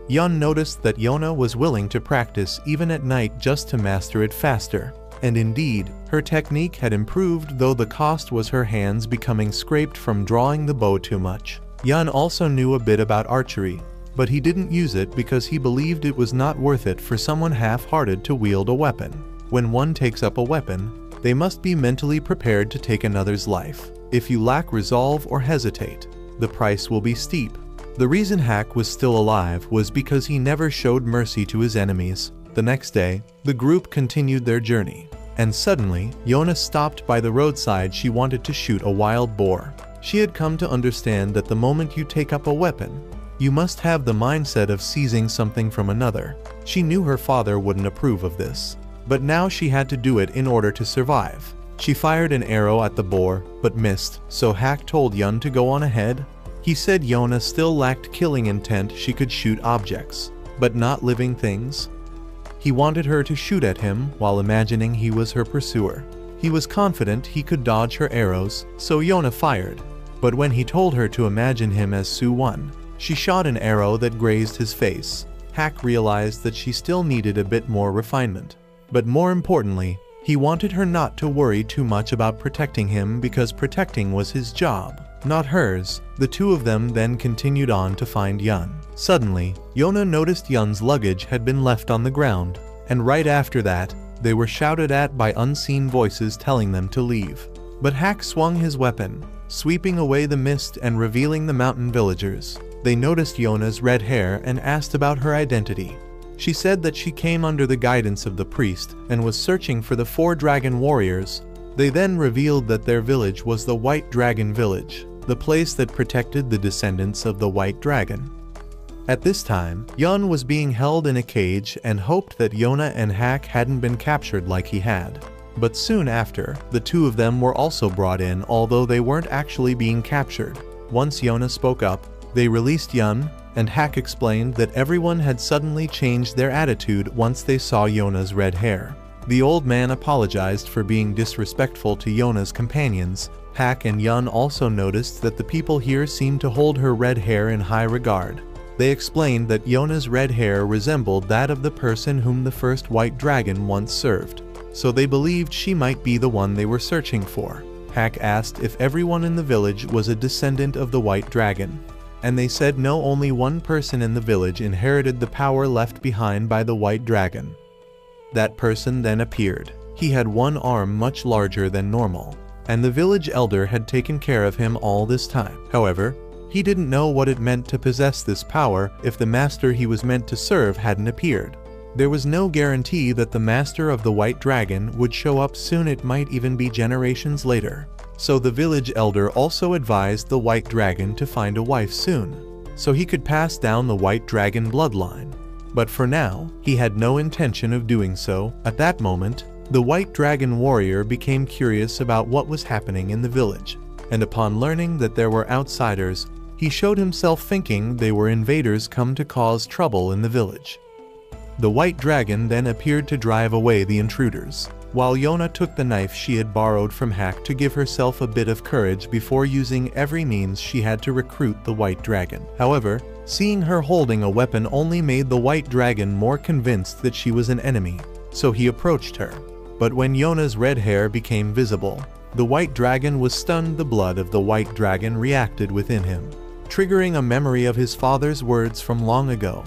A: Yun noticed that Yona was willing to practice even at night just to master it faster. And indeed, her technique had improved, though the cost was her hands becoming scraped from drawing the bow too much. Yun also knew a bit about archery, but he didn't use it because he believed it was not worth it for someone half-hearted to wield a weapon. When one takes up a weapon, they must be mentally prepared to take another's life. If you lack resolve or hesitate, the price will be steep. The reason Hak was still alive was because he never showed mercy to his enemies. The next day, the group continued their journey, and suddenly, Yona stopped by the roadside. She wanted to shoot a wild boar. She had come to understand that the moment you take up a weapon, you must have the mindset of seizing something from another. She knew her father wouldn't approve of this, but now she had to do it in order to survive. She fired an arrow at the boar, but missed, so Hak told Yun to go on ahead. He said Yona still lacked killing intent. She could shoot objects, but not living things. He wanted her to shoot at him while imagining he was her pursuer. He was confident he could dodge her arrows, so Yona fired. But when he told her to imagine him as Su-1, she shot an arrow that grazed his face. Hak realized that she still needed a bit more refinement. But more importantly, he wanted her not to worry too much about protecting him because protecting was his job, not hers. The two of them then continued on to find Yun. Suddenly, Yona noticed Yun's luggage had been left on the ground, and right after that, they were shouted at by unseen voices telling them to leave. But Hak swung his weapon, sweeping away the mist and revealing the mountain villagers. They noticed Yona's red hair and asked about her identity. She said that she came under the guidance of the priest and was searching for the 4 dragon warriors. They then revealed that their village was the White Dragon Village, the place that protected the descendants of the White Dragon. At this time, Yun was being held in a cage and hoped that Yona and Hak hadn't been captured like he had. But soon after, the two of them were also brought in, although they weren't actually being captured. Once Yona spoke up, they released Yun, and Hak explained that everyone had suddenly changed their attitude once they saw Yona's red hair. The old man apologized for being disrespectful to Yona's companions. Hak and Yun also noticed that the people here seemed to hold her red hair in high regard. They explained that Yona's red hair resembled that of the person whom the first white dragon once served, so they believed she might be the one they were searching for. Hak asked if everyone in the village was a descendant of the white dragon, and they said no, only one person in the village inherited the power left behind by the white dragon. That person then appeared. He had one arm much larger than normal, and the village elder had taken care of him all this time. However, he didn't know what it meant to possess this power if the master he was meant to serve hadn't appeared. There was no guarantee that the master of the white dragon would show up soon, it might even be generations later. So the village elder also advised the white dragon to find a wife soon, so he could pass down the white dragon bloodline. But for now, he had no intention of doing so. At that moment, the white dragon warrior became curious about what was happening in the village, and upon learning that there were outsiders, he showed himself, thinking they were invaders come to cause trouble in the village. The white dragon then appeared to drive away the intruders, while Yona took the knife she had borrowed from Hak to give herself a bit of courage before using every means she had to recruit the white dragon. However, seeing her holding a weapon only made the white dragon more convinced that she was an enemy, so he approached her. But when Yona's red hair became visible, the white dragon was stunned. The blood of the white dragon reacted within him, triggering a memory of his father's words from long ago,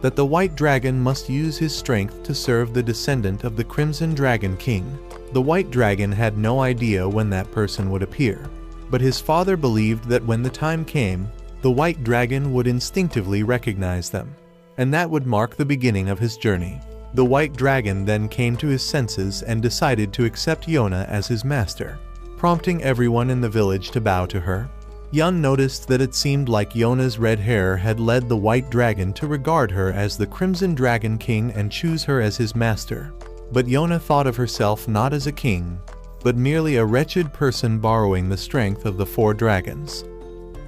A: that the white dragon must use his strength to serve the descendant of the Crimson Dragon King. The white dragon had no idea when that person would appear, but his father believed that when the time came, the white dragon would instinctively recognize them, and that would mark the beginning of his journey. The white dragon then came to his senses and decided to accept Yona as his master, prompting everyone in the village to bow to her. Yun noticed that it seemed like Yona's red hair had led the white dragon to regard her as the Crimson Dragon King and choose her as his master. But Yona thought of herself not as a king, but merely a wretched person borrowing the strength of the four dragons.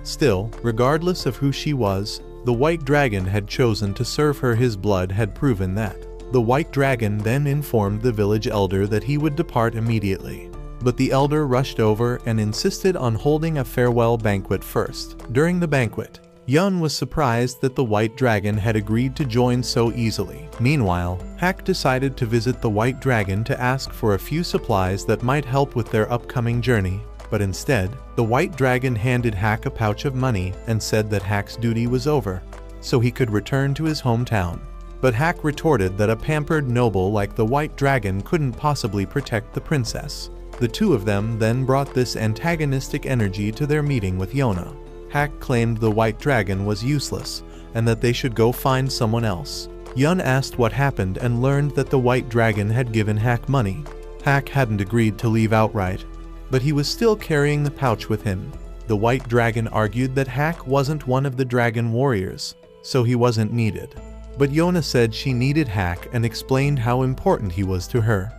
A: Still, regardless of who she was, the white dragon had chosen to serve her. His blood had proven that. The white dragon then informed the village elder that he would depart immediately. But the elder rushed over and insisted on holding a farewell banquet first. During the banquet, Yun was surprised that the white dragon had agreed to join so easily. Meanwhile, Hak decided to visit the white dragon to ask for a few supplies that might help with their upcoming journey. But instead, the white dragon handed Hak a pouch of money and said that Hak's duty was over, so he could return to his hometown. But Hak retorted that a pampered noble like the white dragon couldn't possibly protect the princess. The two of them then brought this antagonistic energy to their meeting with Yona. Hak claimed the white dragon was useless and that they should go find someone else. Yun asked what happened and learned that the white dragon had given Hak money. Hak hadn't agreed to leave outright, but he was still carrying the pouch with him. The white dragon argued that Hak wasn't one of the dragon warriors, so he wasn't needed. But Yona said she needed Hak and explained how important he was to her.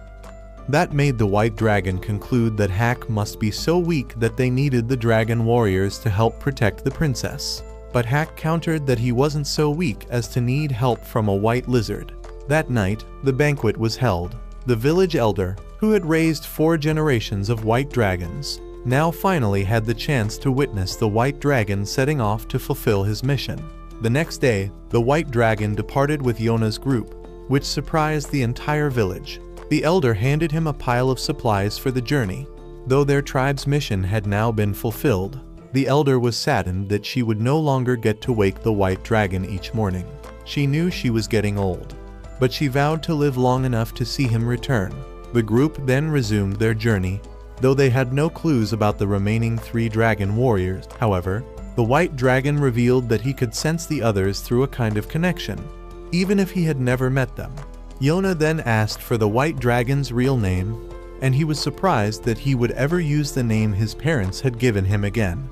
A: That made the white dragon conclude that Hak must be so weak that they needed the dragon warriors to help protect the princess. But Hak countered that he wasn't so weak as to need help from a white lizard. That night, the banquet was held. The village elder, who had raised 4 generations of white dragons, now finally had the chance to witness the white dragon setting off to fulfill his mission. The next day, the white dragon departed with Yona's group, which surprised the entire village. The elder handed him a pile of supplies for the journey. Though their tribe's mission had now been fulfilled, the elder was saddened that she would no longer get to wake the white dragon each morning. She knew she was getting old, but she vowed to live long enough to see him return. The group then resumed their journey, though they had no clues about the remaining 3 dragon warriors. However, the white dragon revealed that he could sense the others through a kind of connection, even if he had never met them. Yona then asked for the white dragon's real name, and he was surprised that he would ever use the name his parents had given him again.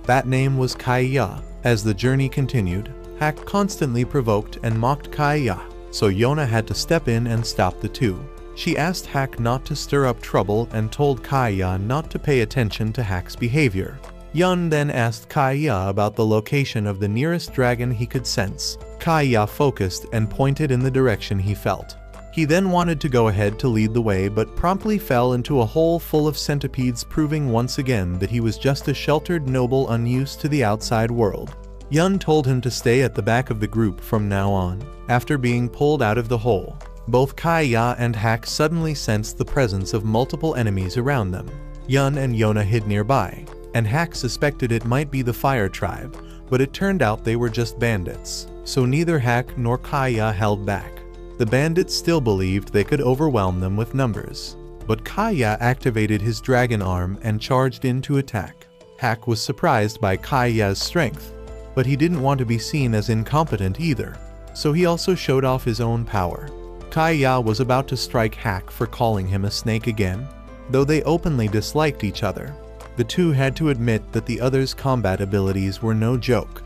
A: That name was Kaiya. As the journey continued, Hak constantly provoked and mocked Kaiya, so Yona had to step in and stop the two. She asked Hack not to stir up trouble and told Kaya not to pay attention to Hack's behavior. Yun then asked Kaya about the location of the nearest dragon he could sense. Kaya focused and pointed in the direction he felt. He then wanted to go ahead to lead the way but promptly fell into a hole full of centipedes, proving once again that he was just a sheltered noble unused to the outside world. Yun told him to stay at the back of the group from now on. After being pulled out of the hole, both Kaya and Hack suddenly sensed the presence of multiple enemies around them. Yun and Yona hid nearby, and Hack suspected it might be the Fire Tribe, but it turned out they were just bandits, so neither Hack nor Kaya held back. The bandits still believed they could overwhelm them with numbers, but Kaya activated his dragon arm and charged in to attack. Hack was surprised by Kaya's strength, but he didn't want to be seen as incompetent either, so he also showed off his own power. Kaya was about to strike Hack for calling him a snake again. Though they openly disliked each other, the two had to admit that the other's combat abilities were no joke.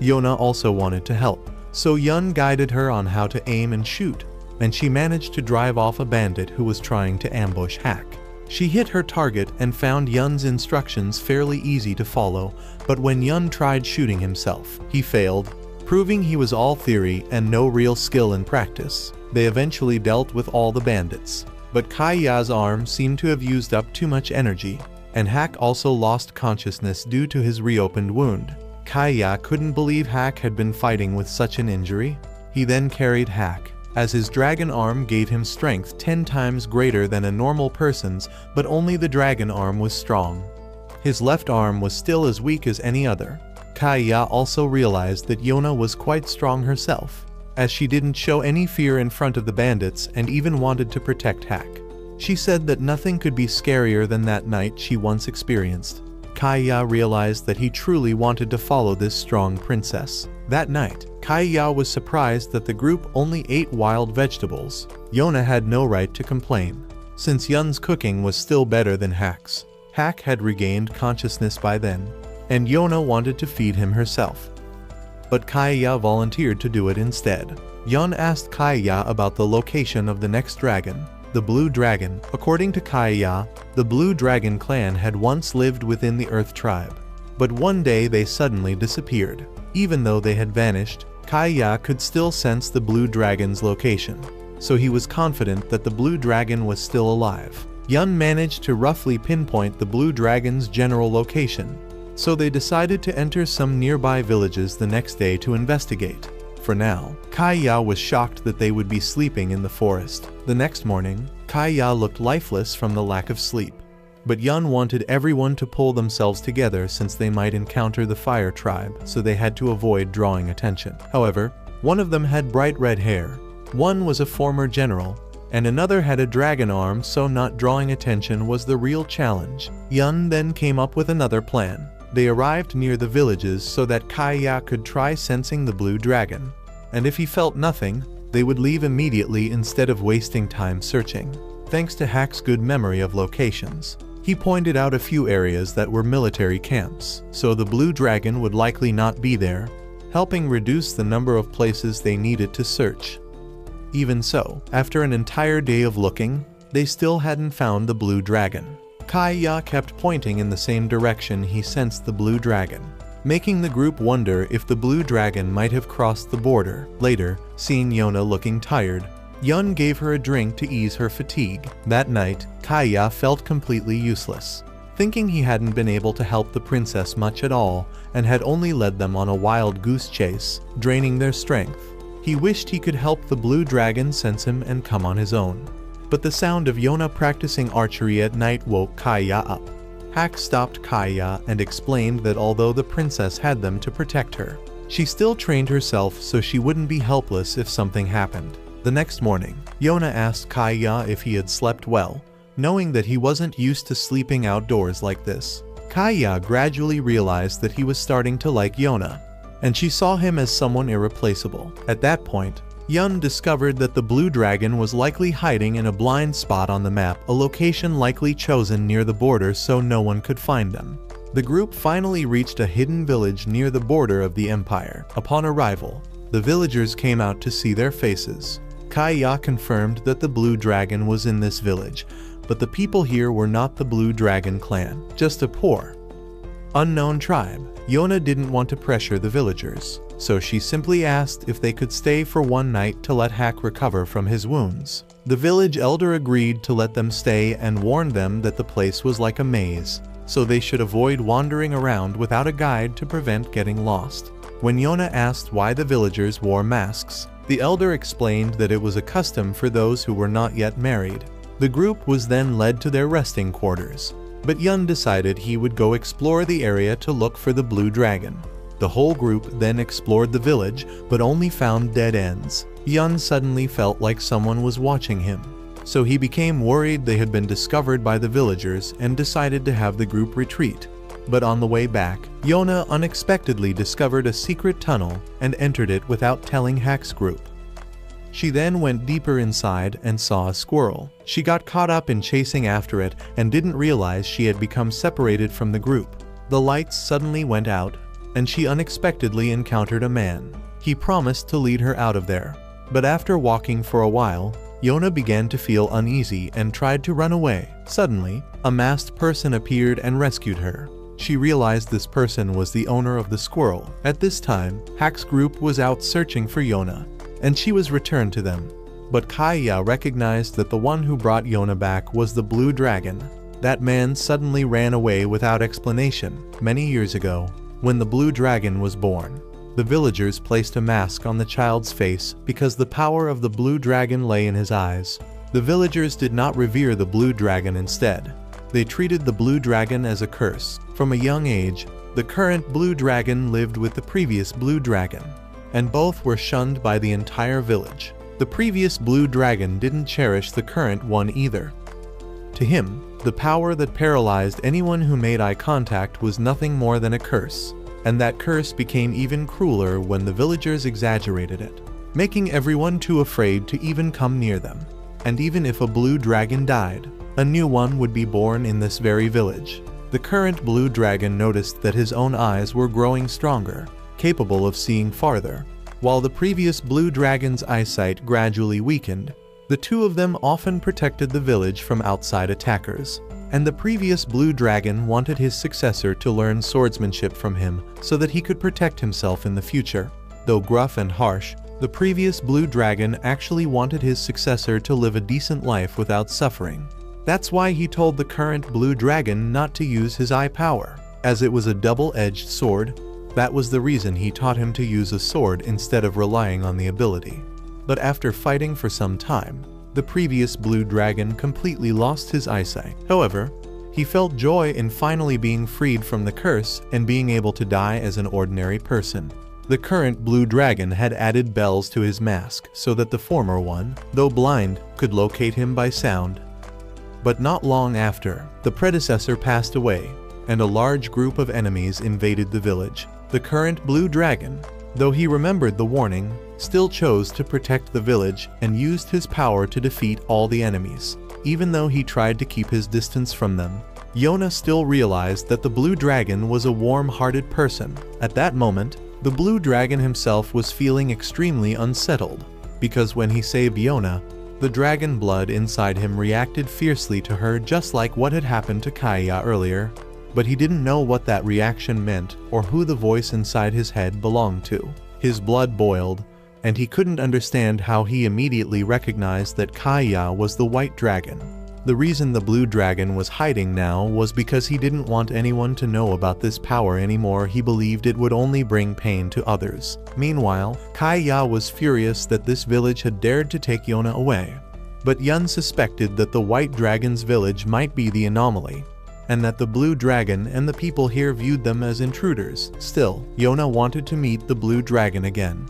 A: Yona also wanted to help, so Yun guided her on how to aim and shoot, and she managed to drive off a bandit who was trying to ambush Hack. She hit her target and found Yun's instructions fairly easy to follow, but when Yun tried shooting himself, he failed, proving he was all theory and no real skill in practice. They eventually dealt with all the bandits, but Kaya's arm seemed to have used up too much energy, and Hack also lost consciousness due to his reopened wound. Kaya couldn't believe Hack had been fighting with such an injury. He then carried Hack, as his dragon arm gave him strength 10 times greater than a normal person's, but only the dragon arm was strong. His left arm was still as weak as any other. Kaya also realized that Yona was quite strong herself, as she didn't show any fear in front of the bandits and even wanted to protect Hack. She said that nothing could be scarier than that night she once experienced. Kaya realized that he truly wanted to follow this strong princess. That night, Kaya was surprised that the group only ate wild vegetables. Yona had no right to complain, since Yun's cooking was still better than Hack's. Hack had regained consciousness by then, and Yona wanted to feed him herself, but Kaya volunteered to do it instead. Yun asked Kaya about the location of the next dragon, the Blue Dragon. According to Kaya, the Blue Dragon clan had once lived within the Earth Tribe, but one day they suddenly disappeared. Even though they had vanished, Kaya could still sense the Blue Dragon's location, so he was confident that the Blue Dragon was still alive. Yun managed to roughly pinpoint the Blue Dragon's general location, so they decided to enter some nearby villages the next day to investigate. For now, Kaya was shocked that they would be sleeping in the forest. The next morning, Kaya looked lifeless from the lack of sleep, but Yun wanted everyone to pull themselves together since they might encounter the Fire Tribe, so they had to avoid drawing attention. However, one of them had bright red hair, one was a former general, and another had a dragon arm, so not drawing attention was the real challenge. Yun then came up with another plan. They arrived near the villages so that Kaya could try sensing the Blue Dragon, and if he felt nothing, they would leave immediately instead of wasting time searching. Thanks to Hack's good memory of locations, he pointed out a few areas that were military camps, so the Blue Dragon would likely not be there, helping reduce the number of places they needed to search. Even so, after an entire day of looking, they still hadn't found the Blue Dragon. Kaya kept pointing in the same direction he sensed the Blue Dragon, making the group wonder if the Blue Dragon might have crossed the border. Later, seeing Yona looking tired, Yun gave her a drink to ease her fatigue. That night, Kaya felt completely useless, thinking he hadn't been able to help the princess much at all and had only led them on a wild goose chase, draining their strength. He wished he could help the Blue Dragon sense him and come on his own. But the sound of Yona practicing archery at night woke Kaya up. Hack stopped Kaya and explained that although the princess had them to protect her, she still trained herself so she wouldn't be helpless if something happened. The next morning, Yona asked Kaya if he had slept well, knowing that he wasn't used to sleeping outdoors like this. Kaya gradually realized that he was starting to like Yona, and she saw him as someone irreplaceable. At that point, Yun discovered that the Blue Dragon was likely hiding in a blind spot on the map, a location likely chosen near the border so no one could find them. The group finally reached a hidden village near the border of the empire. Upon arrival, the villagers came out to see their faces. Kaya confirmed that the blue dragon was in this village, but the people here were not the blue dragon clan, just a poor, unknown tribe. Yona didn't want to pressure the villagers, so she simply asked if they could stay for one night to let Hak recover from his wounds. The village elder agreed to let them stay and warned them that the place was like a maze, so they should avoid wandering around without a guide to prevent getting lost. When Yona asked why the villagers wore masks, the elder explained that it was a custom for those who were not yet married. The group was then led to their resting quarters, but Yun decided he would go explore the area to look for the blue dragon. The whole group then explored the village, but only found dead ends. Yun suddenly felt like someone was watching him, so he became worried they had been discovered by the villagers and decided to have the group retreat. But on the way back, Yona unexpectedly discovered a secret tunnel and entered it without telling Hak's group. She then went deeper inside and saw a squirrel. She got caught up in chasing after it and didn't realize she had become separated from the group. The lights suddenly went out, and she unexpectedly encountered a man. He promised to lead her out of there. But after walking for a while, Yona began to feel uneasy and tried to run away. Suddenly, a masked person appeared and rescued her. She realized this person was the owner of the squirrel. At this time, Hak's group was out searching for Yona, and she was returned to them. But Kaya recognized that the one who brought Yona back was the blue dragon. That man suddenly ran away without explanation. Many years ago, when the blue dragon was born, the villagers placed a mask on the child's face because the power of the blue dragon lay in his eyes. The villagers did not revere the blue dragon. Instead, they treated the blue dragon as a curse. From a young age, the current blue dragon lived with the previous blue dragon, and both were shunned by the entire village. The previous blue dragon didn't cherish the current one either. To him, the power that paralyzed anyone who made eye contact was nothing more than a curse, and that curse became even crueler when the villagers exaggerated it, making everyone too afraid to even come near them. And even if a blue dragon died, a new one would be born in this very village. The current blue dragon noticed that his own eyes were growing stronger, capable of seeing farther. While the previous blue dragon's eyesight gradually weakened, the two of them often protected the village from outside attackers. And the previous blue dragon wanted his successor to learn swordsmanship from him so that he could protect himself in the future. Though gruff and harsh, the previous blue dragon actually wanted his successor to live a decent life without suffering. That's why he told the current blue dragon not to use his eye power, as it was a double-edged sword. That was the reason he taught him to use a sword instead of relying on the ability. But after fighting for some time, the previous blue dragon completely lost his eyesight. However, he felt joy in finally being freed from the curse and being able to die as an ordinary person. The current blue dragon had added bells to his mask so that the former one, though blind, could locate him by sound. But not long after, the predecessor passed away, and a large group of enemies invaded the village. The current blue dragon, though he remembered the warning, still chose to protect the village and used his power to defeat all the enemies. Even though he tried to keep his distance from them, Yona still realized that the blue dragon was a warm-hearted person. At that moment, the blue dragon himself was feeling extremely unsettled, because when he saved Yona, the dragon blood inside him reacted fiercely to her, just like what had happened to Kaya earlier. But he didn't know what that reaction meant or who the voice inside his head belonged to. His blood boiled, and he couldn't understand how he immediately recognized that Kaya was the white dragon. The reason the blue dragon was hiding now was because he didn't want anyone to know about this power anymore. He believed it would only bring pain to others. Meanwhile, Kaya was furious that this village had dared to take Yona away. But Yun suspected that the white dragon's village might be the anomaly, and that the blue dragon and the people here viewed them as intruders. Still, Yona wanted to meet the blue dragon again,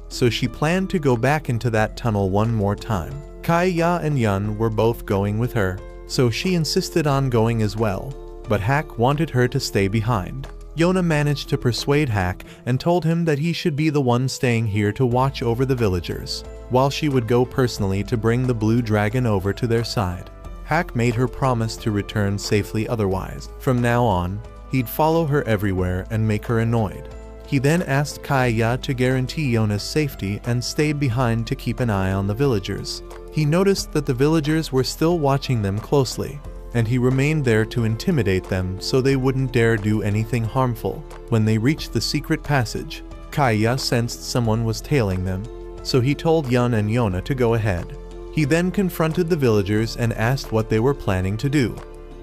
A: so she planned to go back into that tunnel one more time. Kaya and Yun were both going with her, so she insisted on going as well, but Hak wanted her to stay behind. Yona managed to persuade Hak and told him that he should be the one staying here to watch over the villagers, while she would go personally to bring the blue dragon over to their side. Hak made her promise to return safely otherwise. From now on, he'd follow her everywhere and make her annoyed. He then asked Kaya to guarantee Yona's safety and stayed behind to keep an eye on the villagers. He noticed that the villagers were still watching them closely, and he remained there to intimidate them so they wouldn't dare do anything harmful. When they reached the secret passage, Kaya sensed someone was tailing them, so he told Yun and Yona to go ahead. He then confronted the villagers and asked what they were planning to do.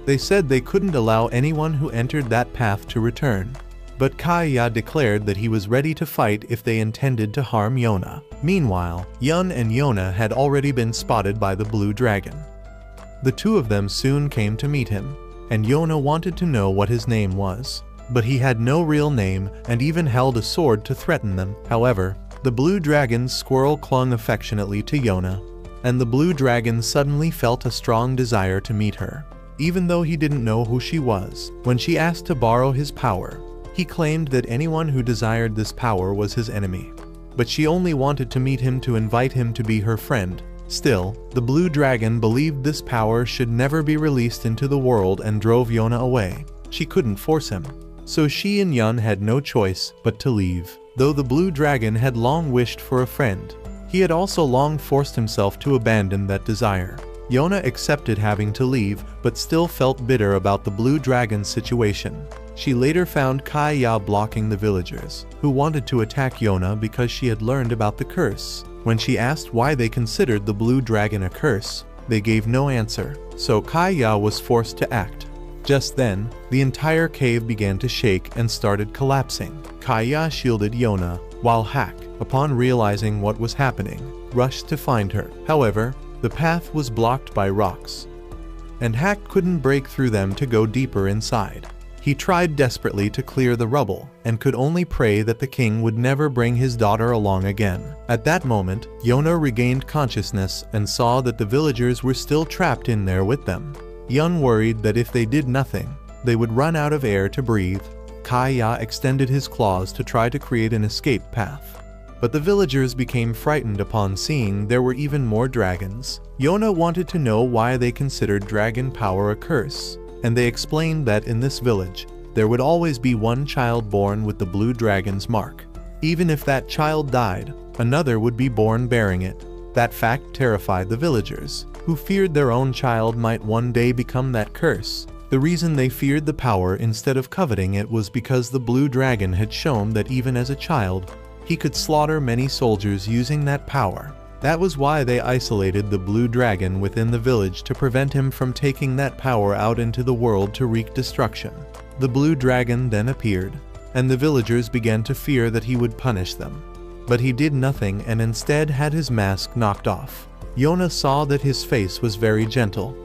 A: They said they couldn't allow anyone who entered that path to return, but Kaya declared that he was ready to fight if they intended to harm Yona. Meanwhile, Yun and Yona had already been spotted by the blue dragon. The two of them soon came to meet him, and Yona wanted to know what his name was. But he had no real name and even held a sword to threaten them. However, the blue dragon's squirrel clung affectionately to Yona, and the blue dragon suddenly felt a strong desire to meet her, even though he didn't know who she was. When she asked to borrow his power, he claimed that anyone who desired this power was his enemy. But she only wanted to meet him to invite him to be her friend. Still, the blue dragon believed this power should never be released into the world and drove Yona away. She couldn't force him, so she and Yun had no choice but to leave. Though the blue dragon had long wished for a friend, he had also long forced himself to abandon that desire. Yona accepted having to leave, but still felt bitter about the blue dragon's situation. She later found Kaya blocking the villagers, who wanted to attack Yona because she had learned about the curse. When she asked why they considered the blue dragon a curse, they gave no answer, so Kaya was forced to act. Just then, the entire cave began to shake and started collapsing. Kaya shielded Yona, while Hack, upon realizing what was happening, rushed to find her. However, the path was blocked by rocks, and Hack couldn't break through them to go deeper inside. He tried desperately to clear the rubble, and could only pray that the king would never bring his daughter along again. At that moment, Yona regained consciousness and saw that the villagers were still trapped in there with them. Yun worried that if they did nothing, they would run out of air to breathe. Kaya extended his claws to try to create an escape path, but the villagers became frightened upon seeing there were even more dragons. Yona wanted to know why they considered dragon power a curse, and they explained that in this village, there would always be one child born with the blue dragon's mark. Even if that child died, another would be born bearing it. That fact terrified the villagers, who feared their own child might one day become that curse. The reason they feared the power instead of coveting it was because the blue dragon had shown that even as a child, he could slaughter many soldiers using that power. That was why they isolated the blue dragon within the village to prevent him from taking that power out into the world to wreak destruction. The blue dragon then appeared, and the villagers began to fear that he would punish them. But he did nothing and instead had his mask knocked off. Yona saw that his face was very gentle,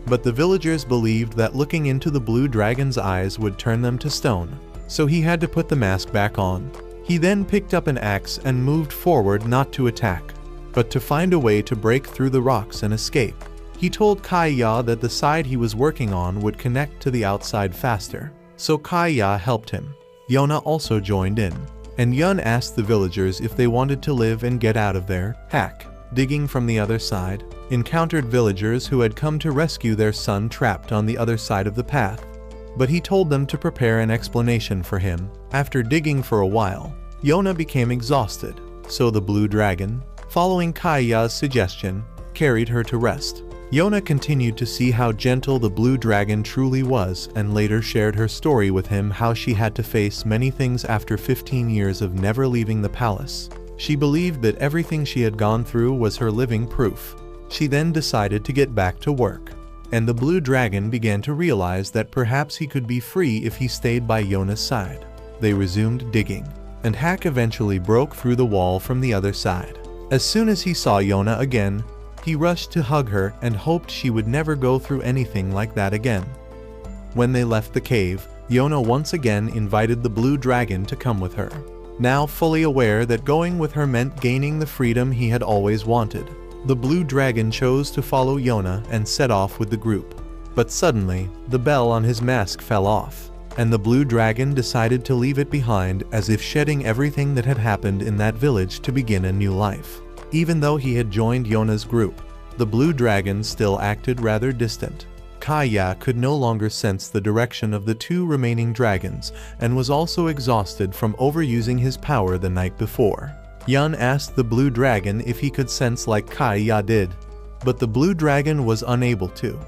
A: but the villagers believed that looking into the blue dragon's eyes would turn them to stone, so he had to put the mask back on. He then picked up an axe and moved forward, not to attack, but to find a way to break through the rocks and escape. He told Kaya that the side he was working on would connect to the outside faster, so Kaya helped him. Yona also joined in, and Yun asked the villagers if they wanted to live and get out of there. Hack, digging from the other side, encountered villagers who had come to rescue their son trapped on the other side of the path, but he told them to prepare an explanation for him. After digging for a while, Yona became exhausted, so the blue dragon, following Kaya's suggestion, carried her to rest. Yona continued to see how gentle the blue dragon truly was and later shared her story with him, how she had to face many things after 15 years of never leaving the palace. She believed that everything she had gone through was her living proof. She then decided to get back to work, and the blue dragon began to realize that perhaps he could be free if he stayed by Yona's side. They resumed digging, and Hack eventually broke through the wall from the other side. As soon as he saw Yona again, he rushed to hug her and hoped she would never go through anything like that again. When they left the cave, Yona once again invited the blue dragon to come with her, now fully aware that going with her meant gaining the freedom he had always wanted. The blue dragon chose to follow Yona and set off with the group. But suddenly, the bell on his mask fell off, and the blue dragon decided to leave it behind, as if shedding everything that had happened in that village to begin a new life. Even though he had joined Yona's group, the blue dragon still acted rather distant. Kaya could no longer sense the direction of the two remaining dragons and was also exhausted from overusing his power the night before. Yun asked the blue dragon if he could sense like Kaya did, but the blue dragon was unable to.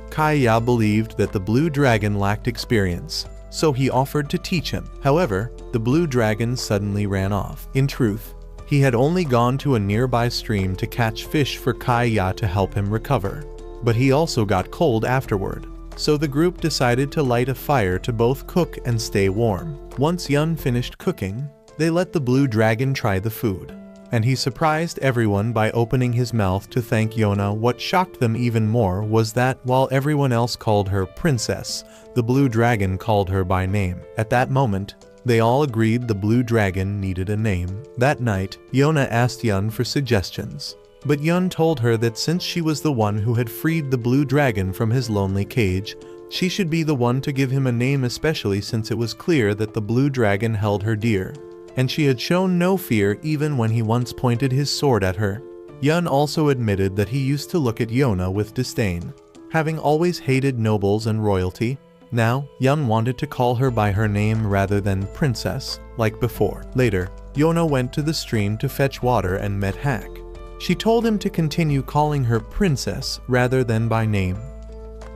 A: Kaya believed that the blue dragon lacked experience, so he offered to teach him. However, the blue dragon suddenly ran off. In truth, he had only gone to a nearby stream to catch fish for Kaya to help him recover, but he also got cold afterward. So the group decided to light a fire to both cook and stay warm. Once Yun finished cooking, they let the blue dragon try the food, and he surprised everyone by opening his mouth to thank Yona. What shocked them even more was that while everyone else called her princess, the blue dragon called her by name. At that moment, they all agreed the blue dragon needed a name. That night, Yona asked Yun for suggestions, but Yun told her that since she was the one who had freed the blue dragon from his lonely cage, she should be the one to give him a name, especially since it was clear that the blue dragon held her dear, and she had shown no fear even when he once pointed his sword at her. Yun also admitted that he used to look at Yona with disdain, having always hated nobles and royalty. Now, Yun wanted to call her by her name rather than princess, like before. Later, Yona went to the stream to fetch water and met Hack. She told him to continue calling her princess rather than by name,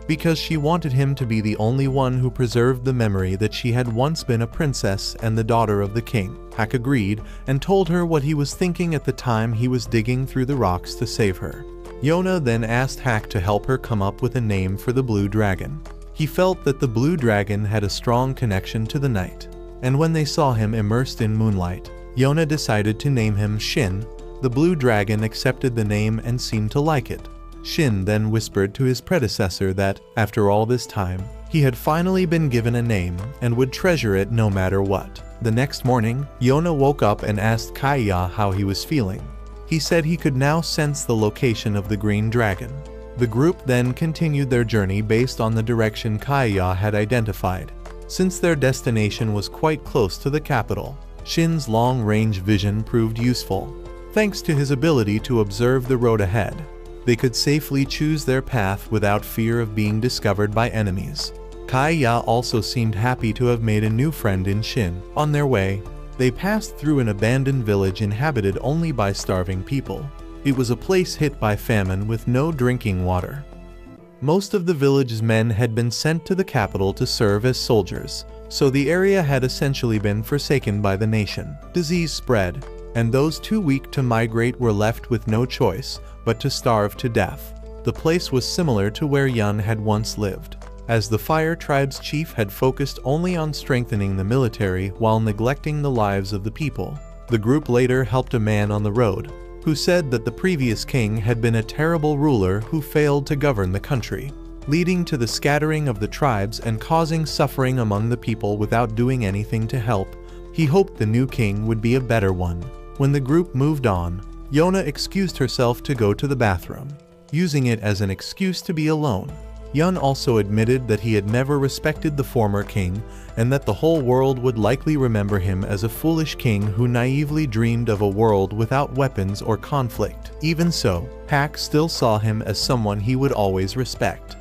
A: because she wanted him to be the only one who preserved the memory that she had once been a princess and the daughter of the king. Hack agreed and told her what he was thinking at the time he was digging through the rocks to save her. Yona then asked Hack to help her come up with a name for the blue dragon. He felt that the blue dragon had a strong connection to the night, and when they saw him immersed in moonlight, Yona decided to name him Shin. The blue dragon accepted the name and seemed to like it. Shin then whispered to his predecessor that, after all this time, he had finally been given a name and would treasure it no matter what. The next morning, Yona woke up and asked Kaya how he was feeling. He said he could now sense the location of the green dragon. The group then continued their journey based on the direction Kaya had identified, since their destination was quite close to the capital. Shin's long-range vision proved useful. Thanks to his ability to observe the road ahead, they could safely choose their path without fear of being discovered by enemies. Kaya also seemed happy to have made a new friend in Shin. On their way, they passed through an abandoned village inhabited only by starving people. It was a place hit by famine with no drinking water. Most of the village's men had been sent to the capital to serve as soldiers, so the area had essentially been forsaken by the nation. Disease spread, and those too weak to migrate were left with no choice but to starve to death. The place was similar to where Yun had once lived, as the Fire Tribe's chief had focused only on strengthening the military while neglecting the lives of the people. The group later helped a man on the road, who said that the previous king had been a terrible ruler who failed to govern the country, leading to the scattering of the tribes and causing suffering among the people without doing anything to help. He hoped the new king would be a better one. When the group moved on, Yona excused herself to go to the bathroom, using it as an excuse to be alone. Yun also admitted that he had never respected the former king and that the whole world would likely remember him as a foolish king who naively dreamed of a world without weapons or conflict. Even so, Hack still saw him as someone he would always respect.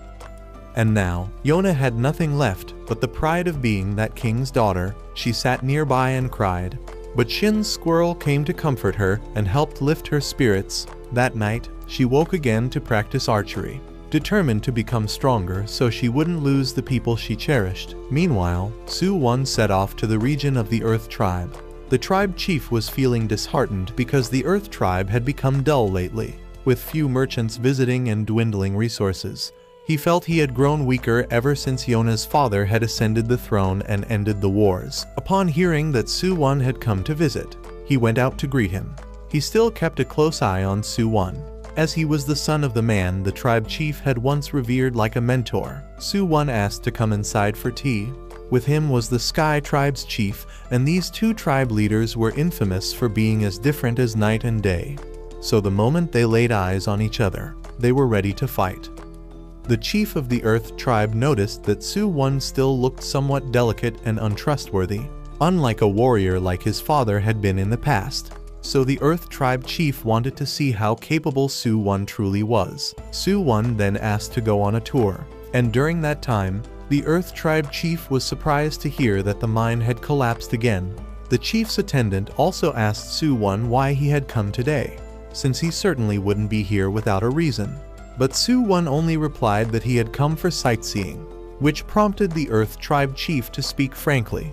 A: And now, Yona had nothing left but the pride of being that king's daughter. She sat nearby and cried, but Shin's squirrel came to comfort her and helped lift her spirits. That night, she woke again to practice archery, determined to become stronger so she wouldn't lose the people she cherished. Meanwhile, Su-won set off to the region of the Earth Tribe. The tribe chief was feeling disheartened because the Earth Tribe had become dull lately, with few merchants visiting and dwindling resources. He felt he had grown weaker ever since Yona's father had ascended the throne and ended the wars. Upon hearing that Su-won had come to visit, he went out to greet him. He still kept a close eye on Su-won, as he was the son of the man the tribe chief had once revered like a mentor. Su-won asked to come inside for tea. With him was the Sky Tribe's chief, and these two tribe leaders were infamous for being as different as night and day. So the moment they laid eyes on each other, they were ready to fight. The chief of the Earth Tribe noticed that Su-won still looked somewhat delicate and untrustworthy, unlike a warrior like his father had been in the past. So the Earth Tribe chief wanted to see how capable Su-won truly was. Su-won then asked to go on a tour. And during that time, the Earth Tribe chief was surprised to hear that the mine had collapsed again. The chief's attendant also asked Su-won why he had come today, since he certainly wouldn't be here without a reason. But Su-won only replied that he had come for sightseeing, which prompted the Earth Tribe chief to speak frankly.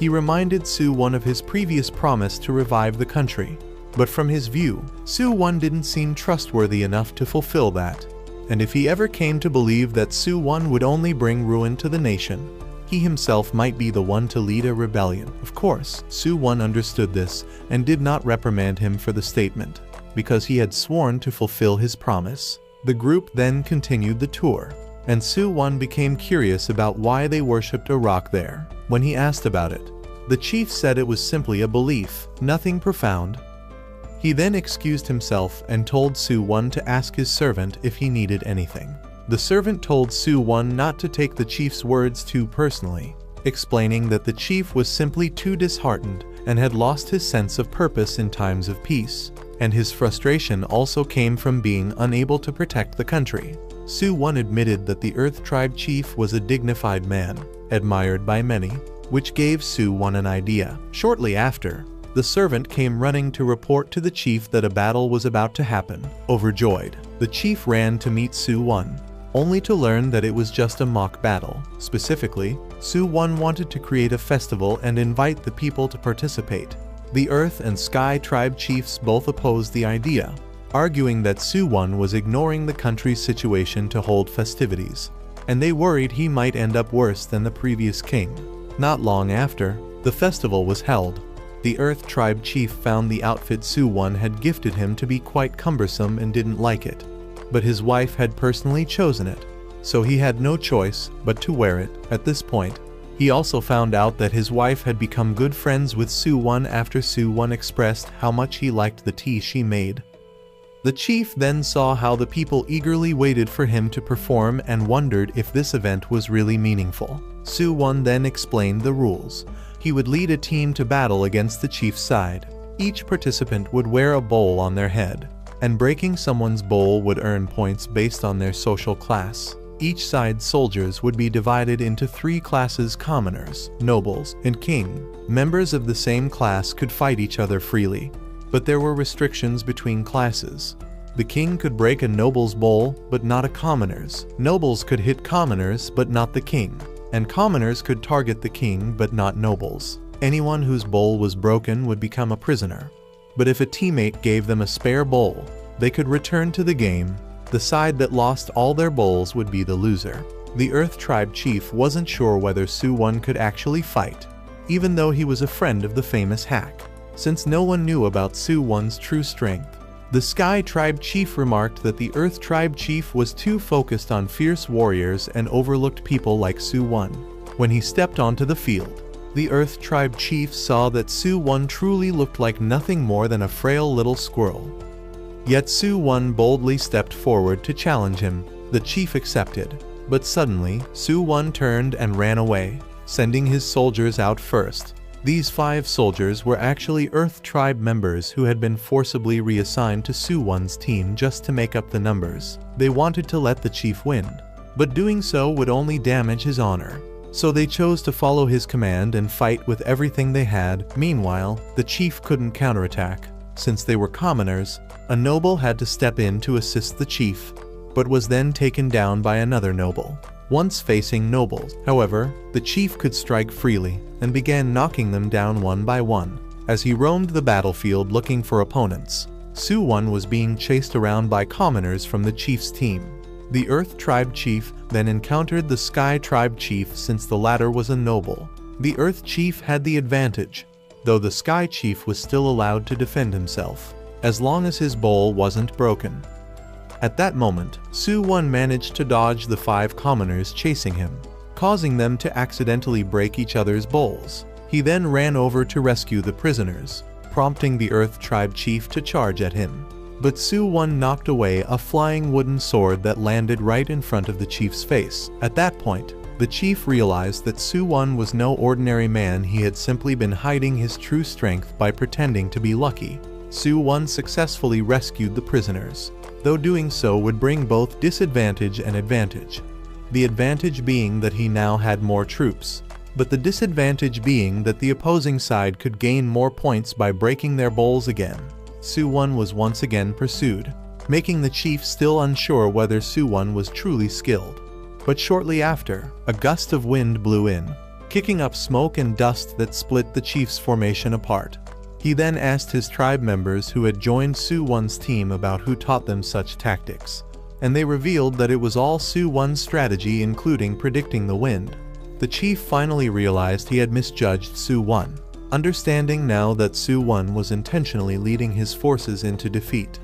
A: He reminded Su-won of his previous promise to revive the country, but from his view, Su-won didn't seem trustworthy enough to fulfill that. And if he ever came to believe that Su-won would only bring ruin to the nation, he himself might be the one to lead a rebellion. Of course, Su-won understood this and did not reprimand him for the statement, because he had sworn to fulfill his promise. The group then continued the tour, and Su-won became curious about why they worshipped a rock there. When he asked about it, the chief said it was simply a belief, nothing profound. He then excused himself and told Su-won to ask his servant if he needed anything. The servant told Su-won not to take the chief's words too personally, explaining that the chief was simply too disheartened and had lost his sense of purpose in times of peace, and his frustration also came from being unable to protect the country. Su-won admitted that the Earth Tribe chief was a dignified man, admired by many, which gave Su-won an idea. Shortly after, the servant came running to report to the chief that a battle was about to happen. Overjoyed, the chief ran to meet Su-won, only to learn that it was just a mock battle. Specifically, Su-won wanted to create a festival and invite the people to participate. The Earth and Sky Tribe chiefs both opposed the idea, arguing that Su-won was ignoring the country's situation to hold festivities, and they worried he might end up worse than the previous king. Not long after, the festival was held. The Earth Tribe chief found the outfit Su-won had gifted him to be quite cumbersome and didn't like it. But his wife had personally chosen it, so he had no choice but to wear it. At this point, he also found out that his wife had become good friends with Su-won after Su-won expressed how much he liked the tea she made. The chief then saw how the people eagerly waited for him to perform and wondered if this event was really meaningful. Su-won then explained the rules. He would lead a team to battle against the chief's side. Each participant would wear a bowl on their head, and breaking someone's bowl would earn points based on their social class. Each side's soldiers would be divided into 3 classes: commoners, nobles, and king. Members of the same class could fight each other freely, but there were restrictions between classes. The king could break a noble's bowl, but not a commoner's. Nobles could hit commoners, but not the king. And commoners could target the king, but not nobles. Anyone whose bowl was broken would become a prisoner. But if a teammate gave them a spare bowl, they could return to the game. The side that lost all their bowls would be the loser. The Earth Tribe chief wasn't sure whether Su-won could actually fight, even though he was a friend of the famous hack, since no one knew about Su-won's true strength. The Sky Tribe chief remarked that the Earth Tribe chief was too focused on fierce warriors and overlooked people like Su-won. When he stepped onto the field, the Earth Tribe chief saw that Su-won truly looked like nothing more than a frail little squirrel. Yet Su-won boldly stepped forward to challenge him. The chief accepted, but suddenly, Su-won turned and ran away, sending his soldiers out first. These 5 soldiers were actually Earth Tribe members who had been forcibly reassigned to Su-won's team just to make up the numbers. They wanted to let the chief win, but doing so would only damage his honor. So they chose to follow his command and fight with everything they had. Meanwhile, the chief couldn't counterattack. Since they were commoners, a noble had to step in to assist the chief, but was then taken down by another noble. Once facing nobles, however, the chief could strike freely and began knocking them down one by one. As he roamed the battlefield looking for opponents, Su-won was being chased around by commoners from the chief's team. The Earth Tribe chief then encountered the Sky Tribe chief since the latter was a noble. The Earth chief had the advantage, though the Sky chief was still allowed to defend himself, as long as his bowl wasn't broken. At that moment, Su-won managed to dodge the 5 commoners chasing him, causing them to accidentally break each other's bowls. He then ran over to rescue the prisoners, prompting the Earth Tribe chief to charge at him. But Su-won knocked away a flying wooden sword that landed right in front of the chief's face. At that point, the chief realized that Su-won was no ordinary man. He had simply been hiding his true strength by pretending to be lucky. Su-won successfully rescued the prisoners, though doing so would bring both disadvantage and advantage. the advantage being that he now had more troops, but the disadvantage being that the opposing side could gain more points by breaking their bowls again. Su-won was once again pursued, making the chief still unsure whether Su-won was truly skilled. But shortly after, a gust of wind blew in, kicking up smoke and dust that split the chief's formation apart. He then asked his tribe members who had joined Su-won's team about who taught them such tactics, and they revealed that it was all Su-won's strategy, including predicting the wind. The chief finally realized he had misjudged Su-won, understanding now that Su-won was intentionally leading his forces into defeat,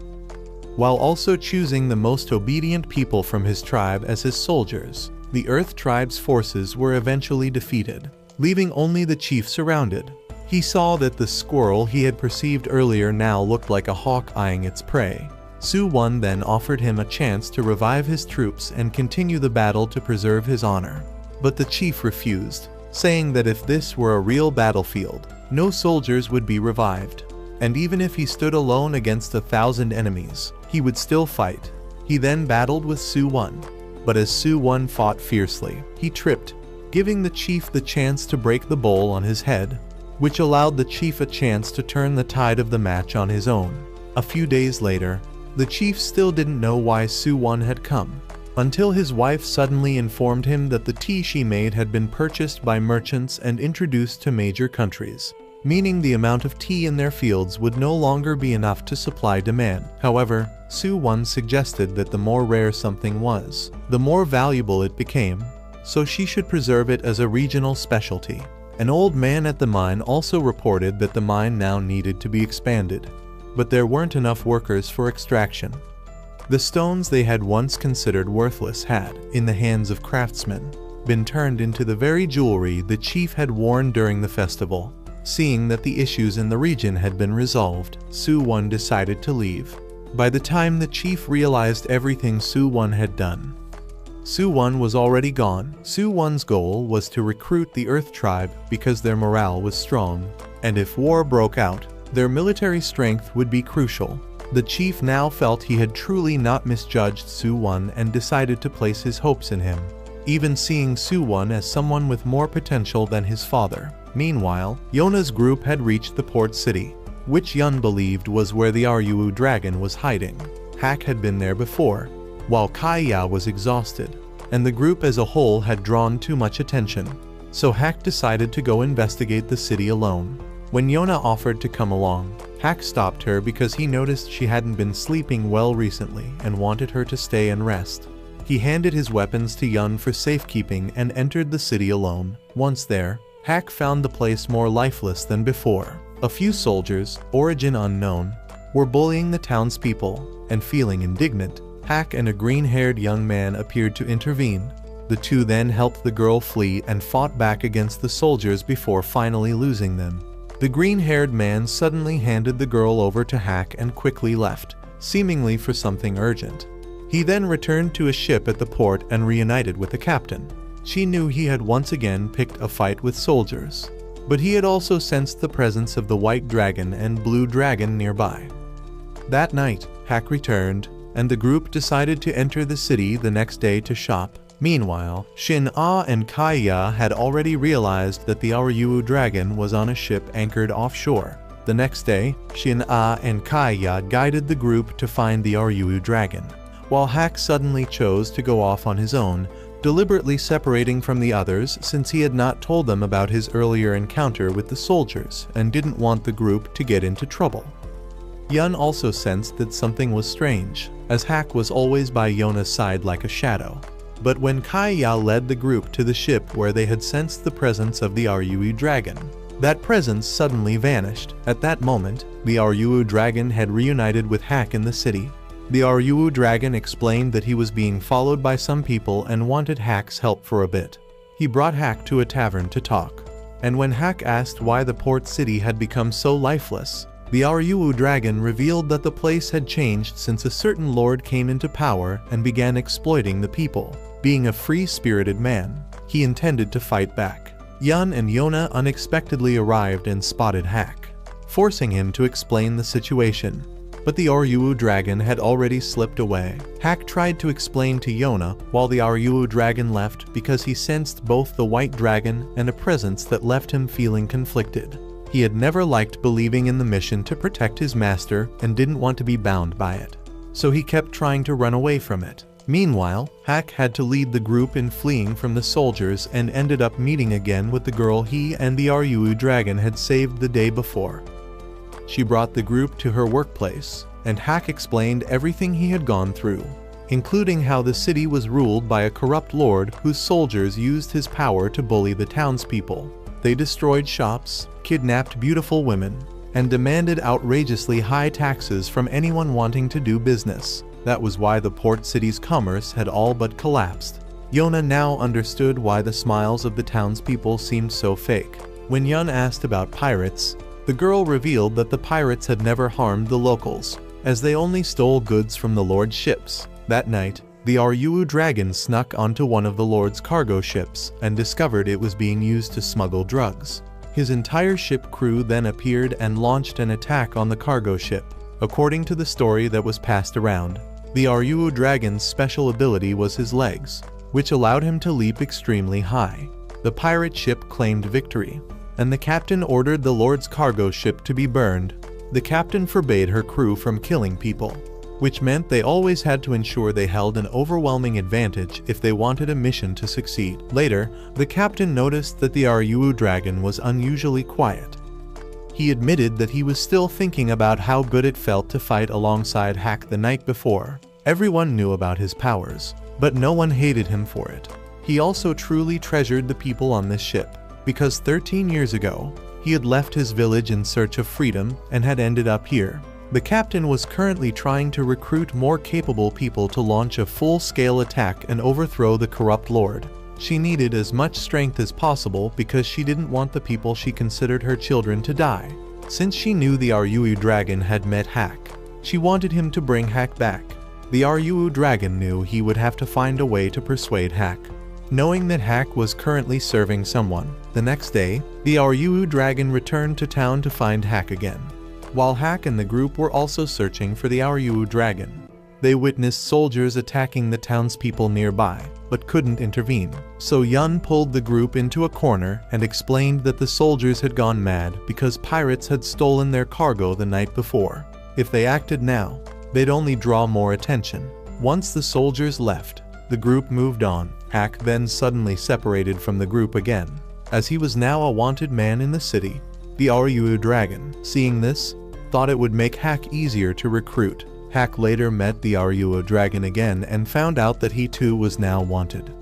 A: while also choosing the most obedient people from his tribe as his soldiers. The Earth tribe's forces were eventually defeated, leaving only the chief surrounded. He saw that the squirrel he had perceived earlier now looked like a hawk eyeing its prey. Su-won then offered him a chance to revive his troops and continue the battle to preserve his honor. But the chief refused, saying that if this were a real battlefield, no soldiers would be revived, and even if he stood alone against 1,000 enemies, he would still fight. He then battled with Su-won, but as Su-won fought fiercely, he tripped, giving the chief the chance to break the bowl on his head, which allowed the chief a chance to turn the tide of the match on his own. A few days later, the chief still didn't know why Su-won had come, until his wife suddenly informed him that the tea she made had been purchased by merchants and introduced to major countries, meaning the amount of tea in their fields would no longer be enough to supply demand. However, Su-won suggested that the more rare something was, the more valuable it became, so she should preserve it as a regional specialty. An old man at the mine also reported that the mine now needed to be expanded, but there weren't enough workers for extraction. The stones they had once considered worthless had, in the hands of craftsmen, been turned into the very jewelry the chief had worn during the festival. Seeing that the issues in the region had been resolved, Su-won decided to leave. By the time the chief realized everything Su-won had done, Su-won was already gone. Su-won's goal was to recruit the Earth tribe because their morale was strong, and if war broke out, their military strength would be crucial. The chief now felt he had truly not misjudged Su-won and decided to place his hopes in him, even seeing Su-won as someone with more potential than his father. Meanwhile, Yona's group had reached the port city, which Yun believed was where the Ryuu dragon was hiding. Hak had been there before, while Kaiya was exhausted, and the group as a whole had drawn too much attention, so Hak decided to go investigate the city alone. When Yona offered to come along, Hak stopped her because he noticed she hadn't been sleeping well recently and wanted her to stay and rest. He handed his weapons to Yun for safekeeping and entered the city alone. Once there, Hak found the place more lifeless than before. A few soldiers, origin unknown, were bullying the townspeople, and feeling indignant, Hak and a green-haired young man appeared to intervene. The two then helped the girl flee and fought back against the soldiers before finally losing them. The green-haired man suddenly handed the girl over to Hak and quickly left, seemingly for something urgent. He then returned to a ship at the port and reunited with the captain. She knew he had once again picked a fight with soldiers, but he had also sensed the presence of the white dragon and blue dragon nearby. That night, Hak returned, and the group decided to enter the city the next day to shop. Meanwhile, Shin-ah and Kaiya had already realized that the Ryuu dragon was on a ship anchored offshore. The next day, Shin-ah and Kaiya guided the group to find the Ryuu dragon, while Hak suddenly chose to go off on his own, deliberately separating from the others since he had not told them about his earlier encounter with the soldiers and didn't want the group to get into trouble. Yun also sensed that something was strange, as Hak was always by Yona's side like a shadow. But when Kaiya led the group to the ship where they had sensed the presence of the Ryuu dragon, that presence suddenly vanished. At that moment, the Ryuu dragon had reunited with Hak in the city. The Ryuu dragon explained that he was being followed by some people and wanted Hak's help for a bit. He brought Hak to a tavern to talk, and when Hak asked why the port city had become so lifeless, the Ryuu dragon revealed that the place had changed since a certain lord came into power and began exploiting the people. Being a free-spirited man, he intended to fight back. Yun and Yona unexpectedly arrived and spotted Hak, forcing him to explain the situation. but the Ryuu dragon had already slipped away. Hack tried to explain to Yona while the Ryuu dragon left because he sensed both the white dragon and a presence that left him feeling conflicted. He had never liked believing in the mission to protect his master and didn't want to be bound by it. So he kept trying to run away from it. Meanwhile, Hack had to lead the group in fleeing from the soldiers and ended up meeting again with the girl he and the Ryuu dragon had saved the day before. She brought the group to her workplace, and Hack explained everything he had gone through, including how the city was ruled by a corrupt lord whose soldiers used his power to bully the townspeople. They destroyed shops, kidnapped beautiful women, and demanded outrageously high taxes from anyone wanting to do business. That was why the port city's commerce had all but collapsed. Yona now understood why the smiles of the townspeople seemed so fake. When Yun asked about pirates, the girl revealed that the pirates had never harmed the locals, as they only stole goods from the lord's ships. That night, the Ryuu dragon snuck onto one of the lord's cargo ships and discovered it was being used to smuggle drugs. His entire ship crew then appeared and launched an attack on the cargo ship. According to the story that was passed around, the Ryuu dragon's special ability was his legs, which allowed him to leap extremely high. The pirate ship claimed victory, and the captain ordered the lord's cargo ship to be burned. The captain forbade her crew from killing people, which meant they always had to ensure they held an overwhelming advantage if they wanted a mission to succeed. Later, the captain noticed that the Ryuu dragon was unusually quiet. He admitted that he was still thinking about how good it felt to fight alongside Hack the night before. Everyone knew about his powers, but no one hated him for it. He also truly treasured the people on this ship, because 13 years ago, he had left his village in search of freedom and had ended up here. The captain was currently trying to recruit more capable people to launch a full-scale attack and overthrow the corrupt lord. She needed as much strength as possible because she didn't want the people she considered her children to die. Since she knew the Ryuu dragon had met Hack, she wanted him to bring Hack back. The Ryuu dragon knew he would have to find a way to persuade Hack. Knowing that Hack was currently serving someone, the next day, the Ryuu dragon returned to town to find Hack again. While Hack and the group were also searching for the Ryuu dragon, they witnessed soldiers attacking the townspeople nearby, but couldn't intervene. So Yun pulled the group into a corner and explained that the soldiers had gone mad because pirates had stolen their cargo the night before. If they acted now, they'd only draw more attention. Once the soldiers left, the group moved on. Hack then suddenly separated from the group again, as he was now a wanted man in the city. The Ryuu dragon, seeing this, thought it would make Hack easier to recruit. Hack later met the Ryuu dragon again and found out that he too was now wanted.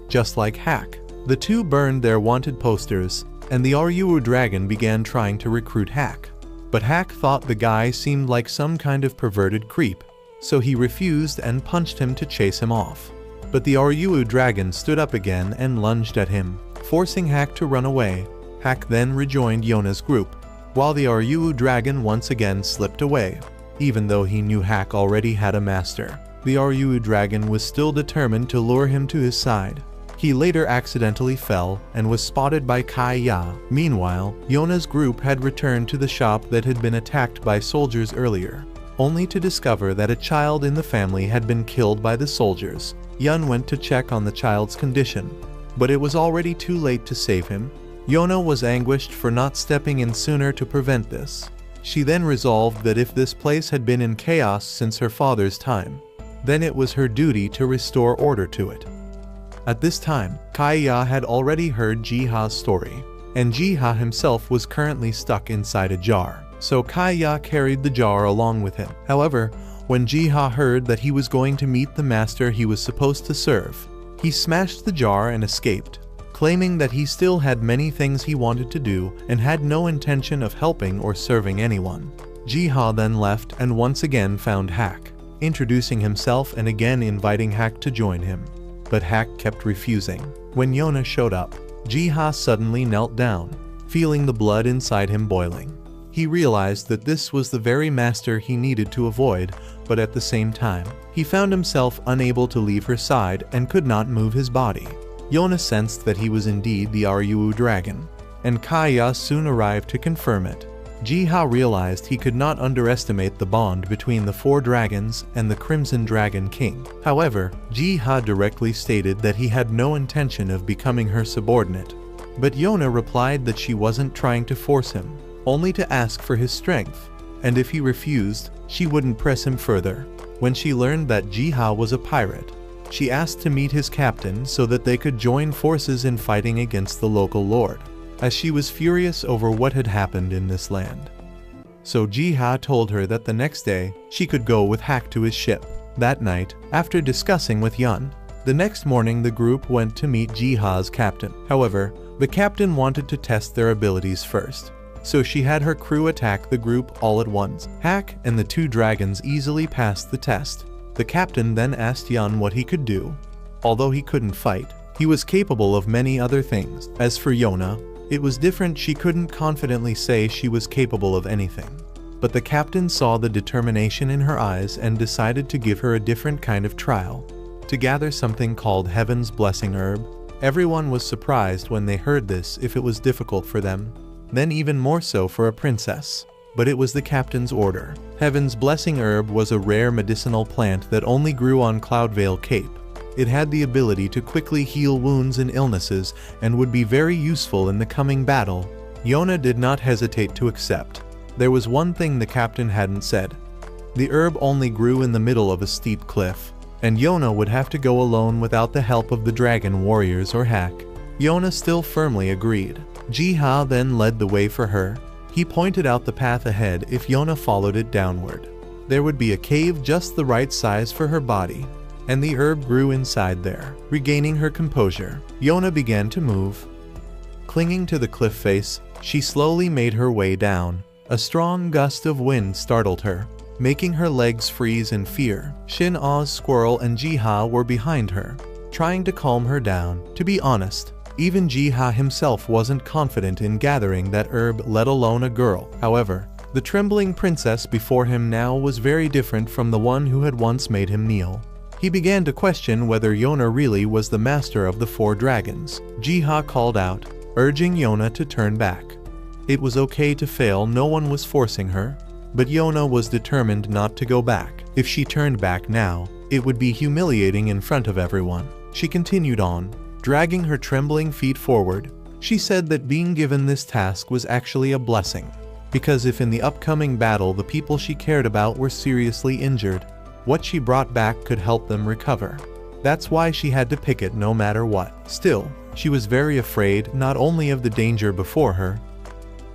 A: Just like Hack, the two burned their wanted posters, and the Ryuu dragon began trying to recruit Hack. But Hack thought the guy seemed like some kind of perverted creep, so he refused and punched him to chase him off. But the Ryuu dragon stood up again and lunged at him, forcing Hack to run away. Hack then rejoined Yona's group, while the Ryuu dragon once again slipped away. Even though he knew Hack already had a master, the Ryuu dragon was still determined to lure him to his side. He later accidentally fell and was spotted by Kai Ya. Meanwhile, Yona's group had returned to the shop that had been attacked by soldiers earlier, only to discover that a child in the family had been killed by the soldiers. Yun went to check on the child's condition, but it was already too late to save him. Yona was anguished for not stepping in sooner to prevent this. She then resolved that if this place had been in chaos since her father's time, then it was her duty to restore order to it. At this time, Kai Ya had already heard Jiha's story, and Jiha himself was currently stuck inside a jar, so Kai Ya carried the jar along with him. However, when Jiha heard that he was going to meet the master he was supposed to serve, he smashed the jar and escaped, claiming that he still had many things he wanted to do and had no intention of helping or serving anyone. Jiha then left and once again found Hack, introducing himself and again inviting Hack to join him. But Hack kept refusing. When Yona showed up, Jiha suddenly knelt down, feeling the blood inside him boiling. He realized that this was the very master he needed to avoid, but at the same time, he found himself unable to leave her side and could not move his body. Yona sensed that he was indeed the Ryuu dragon, and Kai Ya soon arrived to confirm it. Jiha realized he could not underestimate the bond between the 4 dragons and the Crimson Dragon King. However, Jiha directly stated that he had no intention of becoming her subordinate. But Yona replied that she wasn't trying to force him, only to ask for his strength, and if he refused, she wouldn't press him further. When she learned that Jiha was a pirate, she asked to meet his captain so that they could join forces in fighting against the local lord, as she was furious over what had happened in this land. So Jiha told her that the next day, she could go with Hak to his ship. That night, after discussing with Yun, the next morning the group went to meet Jiha's captain. However, the captain wanted to test their abilities first, so she had her crew attack the group all at once. Hak and the 2 dragons easily passed the test. The captain then asked Yun what he could do. Although he couldn't fight, he was capable of many other things. As for Yona, it was different. She couldn't confidently say she was capable of anything. But the captain saw the determination in her eyes and decided to give her a different kind of trial, to gather something called Heaven's Blessing Herb. Everyone was surprised when they heard this if it was difficult for them, then even more so for a princess. But it was the captain's order. Heaven's Blessing Herb was a rare medicinal plant that only grew on Cloudvale Cape. It had the ability to quickly heal wounds and illnesses and would be very useful in the coming battle. Yona did not hesitate to accept. There was one thing the captain hadn't said. The herb only grew in the middle of a steep cliff, and Yona would have to go alone without the help of the dragon warriors or Hak. Yona still firmly agreed. Jiha then led the way for her. He pointed out the path ahead if Yona followed it downward. There would be a cave just the right size for her body, and the herb grew inside there. Regaining her composure, Yona began to move. Clinging to the cliff face, she slowly made her way down. A strong gust of wind startled her, making her legs freeze in fear. Shin A's squirrel and Jiha were behind her, trying to calm her down. To be honest, even Jiha himself wasn't confident in gathering that herb, let alone a girl. However, the trembling princess before him now was very different from the one who had once made him kneel. He began to question whether Yona really was the master of the 4 dragons. Jiha called out, urging Yona to turn back. It was okay to fail, no one was forcing her. But Yona was determined not to go back. If she turned back now, it would be humiliating in front of everyone. She continued on, dragging her trembling feet forward. She said that being given this task was actually a blessing, because if in the upcoming battle the people she cared about were seriously injured, what she brought back could help them recover. That's why she had to pick it no matter what. Still, she was very afraid not only of the danger before her,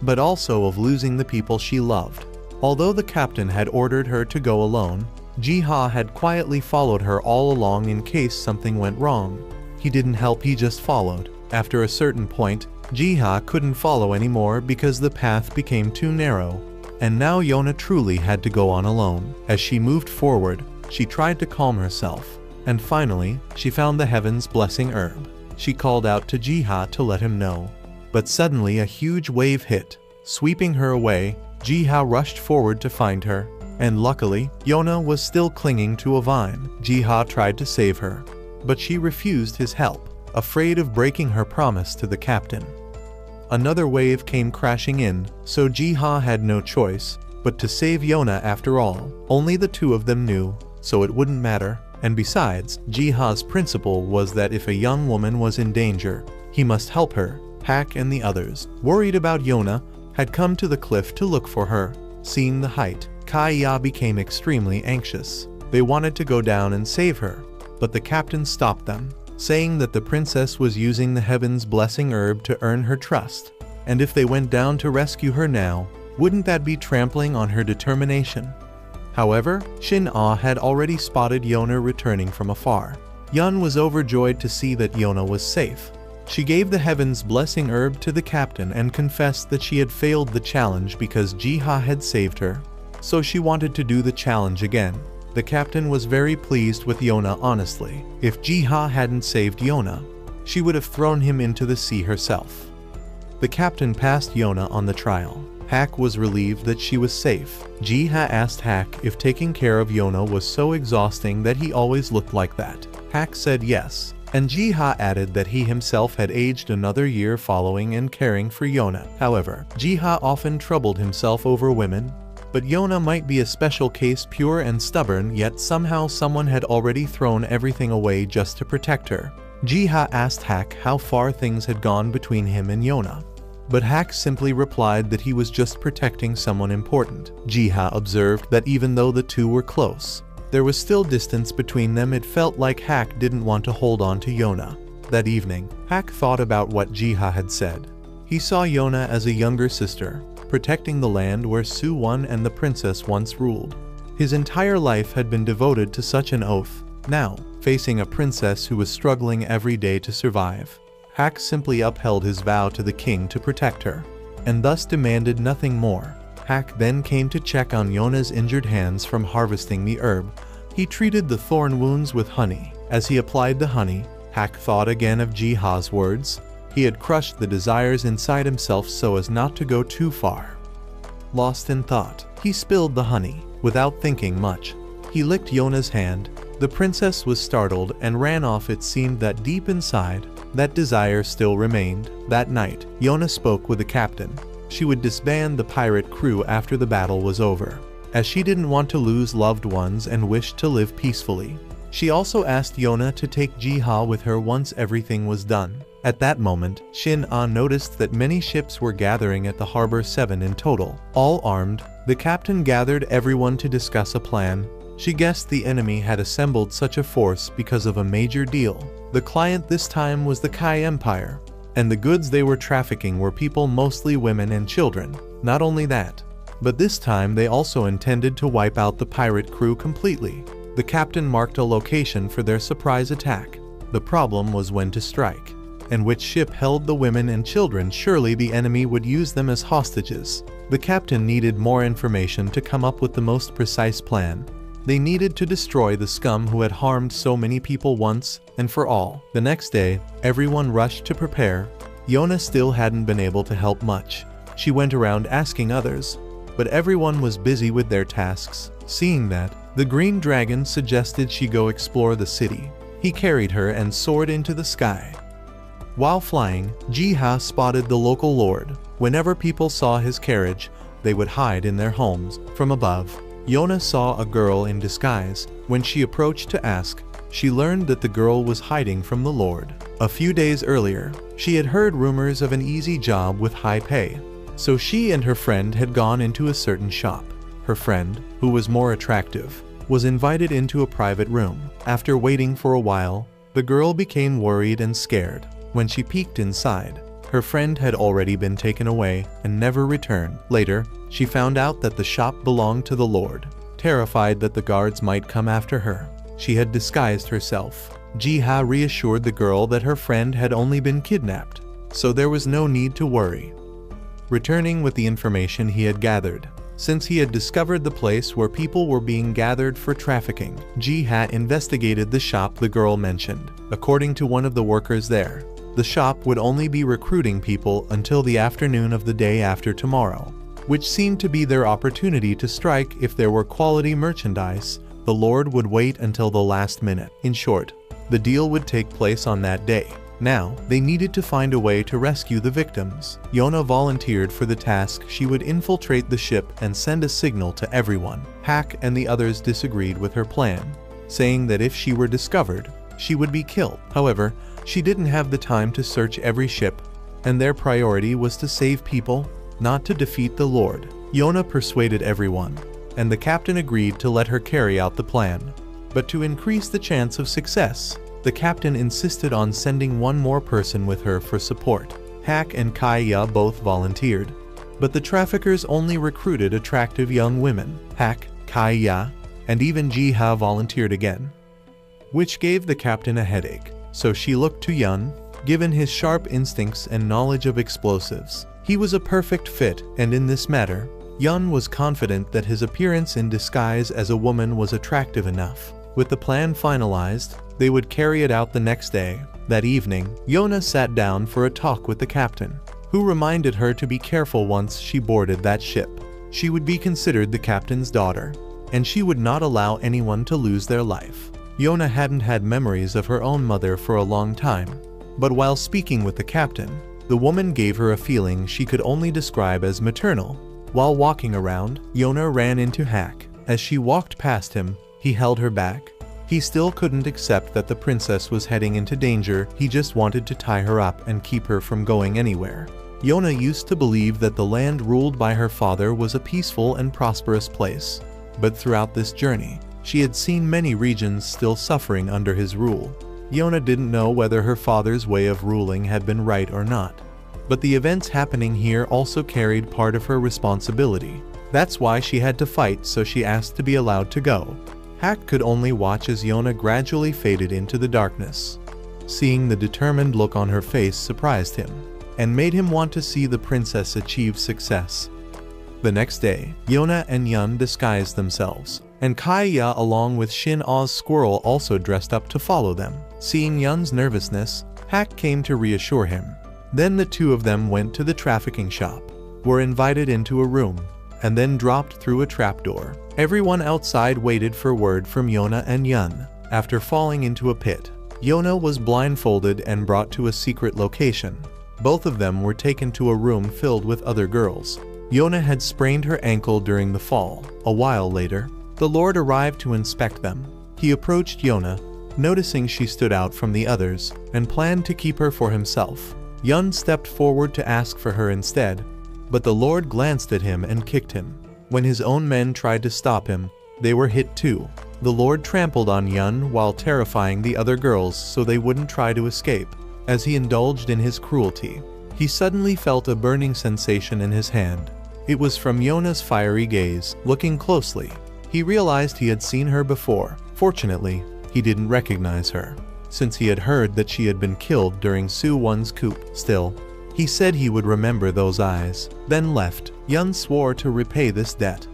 A: but also of losing the people she loved. Although the captain had ordered her to go alone, Jiha had quietly followed her all along in case something went wrong. He didn't help, he just followed. After a certain point, Jiha couldn't follow anymore because the path became too narrow, and now Yona truly had to go on alone. As she moved forward, she tried to calm herself, and finally, she found the Heaven's Blessing Herb. She called out to Jiha to let him know. But suddenly a huge wave hit, sweeping her away. Jiha rushed forward to find her, and luckily, Yona was still clinging to a vine. Jiha tried to save her, but she refused his help, afraid of breaking her promise to the captain. Another wave came crashing in, so Jiha had no choice but to save Yona after all. Only the 2 of them knew, so it wouldn't matter. And besides, Jiha's principle was that if a young woman was in danger, he must help her. Hak and the others, worried about Yona, had come to the cliff to look for her. Seeing the height, Kaya became extremely anxious. They wanted to go down and save her, but the captain stopped them, saying that the princess was using the Heaven's Blessing Herb to earn her trust, and if they went down to rescue her now, wouldn't that be trampling on her determination? However, Shin A had already spotted Yona returning from afar. Yun was overjoyed to see that Yona was safe. She gave the Heaven's Blessing Herb to the captain and confessed that she had failed the challenge because Jiha had saved her, so she wanted to do the challenge again. The captain was very pleased with Yona honestly. If Jiha hadn't saved Yona, she would have thrown him into the sea herself. The captain passed Yona on the trial. Hak was relieved that she was safe. Jiha asked Hak if taking care of Yona was so exhausting that he always looked like that. Hak said yes, And Jiha added that he himself had aged another year following and caring for Yona. However, Jiha often troubled himself over women, but Yona might be a special case, pure and stubborn, yet somehow someone had already thrown everything away just to protect her. Jiha asked Hak how far things had gone between him and Yona, but Hak simply replied that he was just protecting someone important. Jiha observed that even though the two were close, there was still distance between them. It felt like Hak didn't want to hold on to Yona. That evening, Hak thought about what Jiha had said. He saw Yona as a younger sister, protecting the land where Su-won and the princess once ruled. His entire life had been devoted to such an oath. Now, facing a princess who was struggling every day to survive, Hak simply upheld his vow to the king to protect her, and thus demanded nothing more. Hak then came to check on Yona's injured hands from harvesting the herb. He treated the thorn wounds with honey. As he applied the honey, Hak thought again of Jiha's words. He had crushed the desires inside himself so as not to go too far. Lost in thought, he spilled the honey. Without thinking much, he licked Yona's hand. The princess was startled and ran off. It seemed that deep inside, that desire still remained. That night, Yona spoke with the captain. She would disband the pirate crew after the battle was over, as she didn't want to lose loved ones and wished to live peacefully. She also asked Yona to take Jiha with her once everything was done. At that moment, Shin-ah noticed that many ships were gathering at the harbor, 7 in total, all armed. The captain gathered everyone to discuss a plan. She guessed the enemy had assembled such a force because of a major deal. The client this time was the Kai Empire, and the goods they were trafficking were people, mostly women and children. Not only that, but this time they also intended to wipe out the pirate crew completely. The captain marked a location for their surprise attack. The problem was when to strike, and which ship held the women and children. Surely the enemy would use them as hostages. The captain needed more information to come up with the most precise plan. They needed to destroy the scum who had harmed so many people once and for all. The next day, everyone rushed to prepare. Yona still hadn't been able to help much. She went around asking others, but everyone was busy with their tasks. Seeing that, the green dragon suggested she go explore the city. He carried her and soared into the sky. While flying, Jiha spotted the local lord. Whenever people saw his carriage, they would hide in their homes. From above, Yona saw a girl in disguise. When she approached to ask, she learned that the girl was hiding from the lord. A few days earlier, she had heard rumors of an easy job with high pay, so she and her friend had gone into a certain shop. Her friend, who was more attractive, was invited into a private room. After waiting for a while, the girl became worried and scared. When she peeked inside, her friend had already been taken away and never returned. Later, she found out that the shop belonged to the lord. Terrified that the guards might come after her, she had disguised herself. Jiha reassured the girl that her friend had only been kidnapped, so there was no need to worry. Returning with the information he had gathered, since he had discovered the place where people were being gathered for trafficking, Jiha investigated the shop the girl mentioned. According to one of the workers there, the shop would only be recruiting people until the afternoon of the day after tomorrow, which seemed to be their opportunity to strike. If there were quality merchandise, the lord would wait until the last minute. In short, the deal would take place on that day. Now, they needed to find a way to rescue the victims. Yona volunteered for the task. She would infiltrate the ship and send a signal to everyone. Hak and the others disagreed with her plan, saying that if she were discovered, she would be killed. However, she didn't have the time to search every ship, and their priority was to save people, not to defeat the lord. Yona persuaded everyone, and the captain agreed to let her carry out the plan. But to increase the chance of success, the captain insisted on sending one more person with her for support. Hak and Kaya both volunteered, but the traffickers only recruited attractive young women. Hak, Kaya, and even Jiha volunteered again, which gave the captain a headache. So she looked to Yun. Given his sharp instincts and knowledge of explosives, he was a perfect fit, and in this matter, Yun was confident that his appearance in disguise as a woman was attractive enough. With the plan finalized, they would carry it out the next day. That evening, Yona sat down for a talk with the captain, who reminded her to be careful once she boarded that ship. She would be considered the captain's daughter, and she would not allow anyone to lose their life. Yona hadn't had memories of her own mother for a long time. But while speaking with the captain, the woman gave her a feeling she could only describe as maternal. While walking around, Yona ran into Hack. As she walked past him, he held her back. He still couldn't accept that the princess was heading into danger. He just wanted to tie her up and keep her from going anywhere. Yona used to believe that the land ruled by her father was a peaceful and prosperous place. But throughout this journey, she had seen many regions still suffering under his rule. Yona didn't know whether her father's way of ruling had been right or not. But the events happening here also carried part of her responsibility. That's why she had to fight, so she asked to be allowed to go. Hack could only watch as Yona gradually faded into the darkness. Seeing the determined look on her face surprised him, and made him want to see the princess achieve success. The next day, Yona and Yun disguised themselves, and Kaya along with Shin Ah's squirrel also dressed up to follow them. Seeing Yun's nervousness, Hack came to reassure him. Then the two of them went to the trafficking shop, were invited into a room, and then dropped through a trapdoor. Everyone outside waited for word from Yona and Yun. After falling into a pit, Yona was blindfolded and brought to a secret location. Both of them were taken to a room filled with other girls. Yona had sprained her ankle during the fall. A while later, the Lord arrived to inspect them. He approached Yona, noticing she stood out from the others, and planned to keep her for himself. Yun stepped forward to ask for her instead, but the Lord glanced at him and kicked him. When his own men tried to stop him, they were hit too. The Lord trampled on Yun while terrifying the other girls so they wouldn't try to escape. As he indulged in his cruelty, he suddenly felt a burning sensation in his hand. It was from Yona's fiery gaze. Looking closely, he realized he had seen her before. Fortunately, he didn't recognize her, since he had heard that she had been killed during Su-won's coup. Still, he said he would remember those eyes, then left. Yun swore to repay this debt.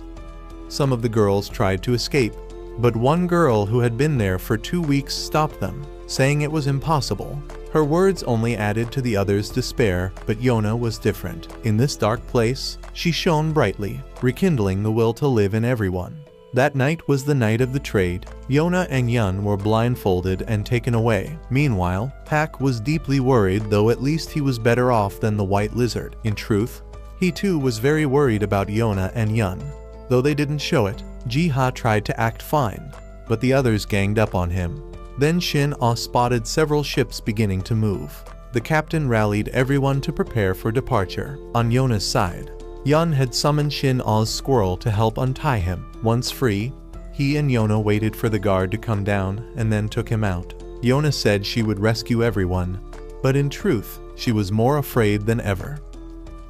A: Some of the girls tried to escape, but one girl who had been there for 2 weeks stopped them, saying it was impossible. Her words only added to the others' despair, but Yona was different. In this dark place, she shone brightly, rekindling the will to live in everyone. That night was the night of the trade. Yona and Yun were blindfolded and taken away. Meanwhile, Hack was deeply worried, though at least he was better off than the white lizard. In truth, he too was very worried about Yona and Yun. Though they didn't show it, Ji-ha tried to act fine, but the others ganged up on him. Then Shin Ah spotted several ships beginning to move. The captain rallied everyone to prepare for departure. On Yona's side, Yun had summoned Shin Ah's squirrel to help untie him. Once free, he and Yona waited for the guard to come down and then took him out. Yona said she would rescue everyone, but in truth, she was more afraid than ever.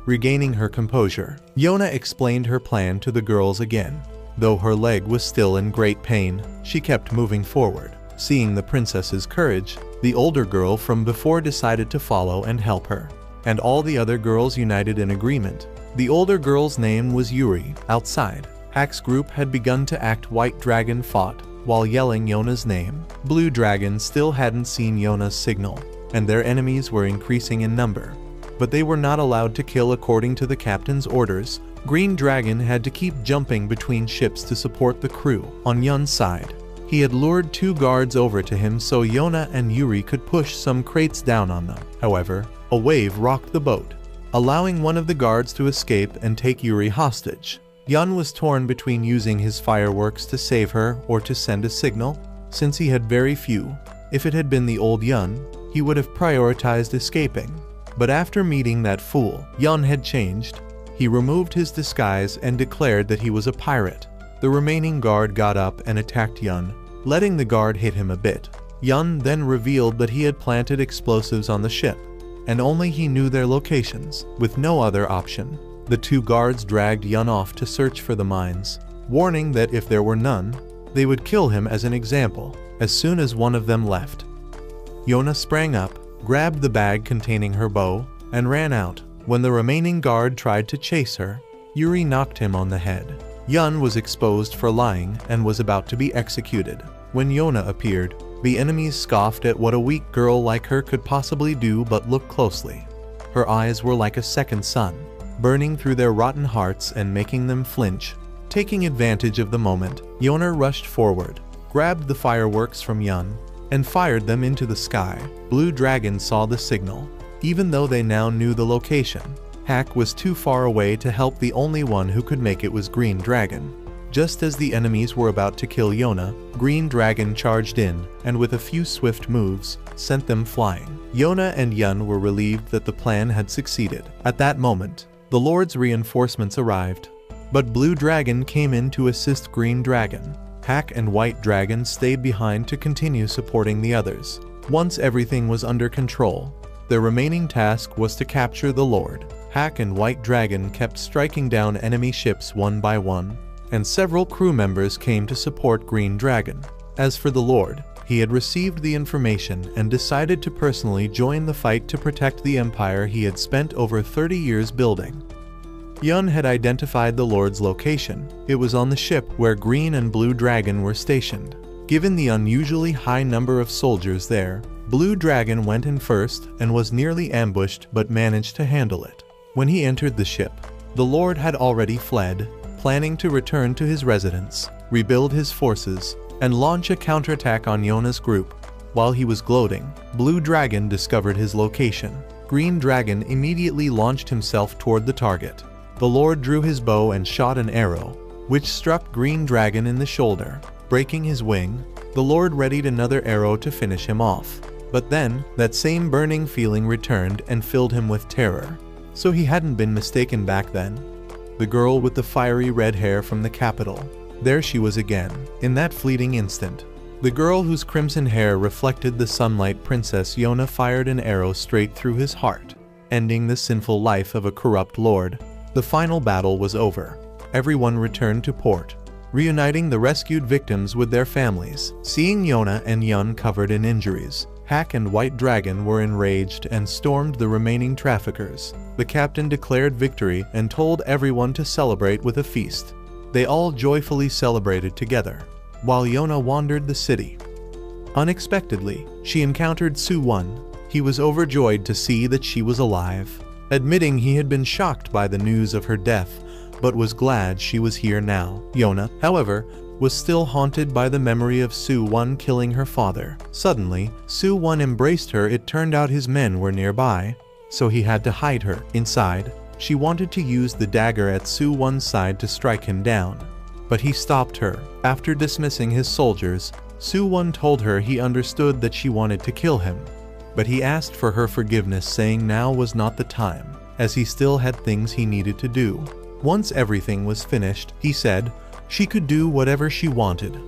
A: Regaining her composure, Yona explained her plan to the girls again. Though her leg was still in great pain, she kept moving forward. Seeing the princess's courage, the older girl from before decided to follow and help her, and all the other girls united in agreement. The older girl's name was Yuri. Outside, Hack's group had begun to act. White Dragon fought while yelling Yona's name. Blue Dragon still hadn't seen Yona's signal, and their enemies were increasing in number, but they were not allowed to kill according to the captain's orders. Green Dragon had to keep jumping between ships to support the crew. On Yun's side, he had lured 2 guards over to him so Yona and Yuri could push some crates down on them. However, a wave rocked the boat, allowing one of the guards to escape and take Yuri hostage. Yun was torn between using his fireworks to save her or to send a signal, since he had very few. If it had been the old Yun, he would have prioritized escaping. But after meeting that fool, Yun had changed. He removed his disguise and declared that he was a pirate. The remaining guard got up and attacked Yun, letting the guard hit him a bit. Yun then revealed that he had planted explosives on the ship, and only he knew their locations. With no other option, the 2 guards dragged Yun off to search for the mines, warning that if there were none, they would kill him as an example. As soon as one of them left, Yona sprang up, grabbed the bag containing her bow, and ran out. When the remaining guard tried to chase her, Yuri knocked him on the head. Yun was exposed for lying and was about to be executed. When Yona appeared, the enemies scoffed at what a weak girl like her could possibly do, but looked closely. Her eyes were like a second sun, burning through their rotten hearts and making them flinch. Taking advantage of the moment, Yona rushed forward, grabbed the fireworks from Yun, and fired them into the sky. Blue Dragon saw the signal. Even though they now knew the location, Hak was too far away to help. The only one who could make it was Green Dragon. Just as the enemies were about to kill Yona, Green Dragon charged in, and with a few swift moves, sent them flying. Yona and Yun were relieved that the plan had succeeded. At that moment, the Lord's reinforcements arrived. But Blue Dragon came in to assist Green Dragon. Hak and White Dragon stayed behind to continue supporting the others. Once everything was under control, their remaining task was to capture the Lord. Hak and White Dragon kept striking down enemy ships one by one, and several crew members came to support Green Dragon. As for the Lord, he had received the information and decided to personally join the fight to protect the empire he had spent over 30 years building. Yun had identified the Lord's location. It was on the ship where Green and Blue Dragon were stationed. Given the unusually high number of soldiers there, Blue Dragon went in first and was nearly ambushed but managed to handle it. When he entered the ship, the Lord had already fled, planning to return to his residence, rebuild his forces, and launch a counterattack on Yona's group. While he was gloating, Blue Dragon discovered his location. Green Dragon immediately launched himself toward the target. The Lord drew his bow and shot an arrow, which struck Green Dragon in the shoulder. Breaking his wing, the Lord readied another arrow to finish him off. But then, that same burning feeling returned and filled him with terror. So he hadn't been mistaken back then. The girl with the fiery red hair from the capital. There she was again, in that fleeting instant. The girl whose crimson hair reflected the sunlight. Princess Yona fired an arrow straight through his heart, ending the sinful life of a corrupt lord. The final battle was over. Everyone returned to port, reuniting the rescued victims with their families. Seeing Yona and Yun covered in injuries, Hak and White Dragon were enraged and stormed the remaining traffickers. The captain declared victory and told everyone to celebrate with a feast. They all joyfully celebrated together, while Yona wandered the city. Unexpectedly, she encountered Su-won. He was overjoyed to see that she was alive, admitting he had been shocked by the news of her death, but was glad she was here now. Yona, however, was still haunted by the memory of Su-won killing her father. Suddenly, Su-won embraced her. It turned out his men were nearby, so he had to hide her. Inside, she wanted to use the dagger at Su-won's side to strike him down, but he stopped her. After dismissing his soldiers, Su-won told her he understood that she wanted to kill him, but he asked for her forgiveness, saying now was not the time, as he still had things he needed to do. Once everything was finished, he said she could do whatever she wanted.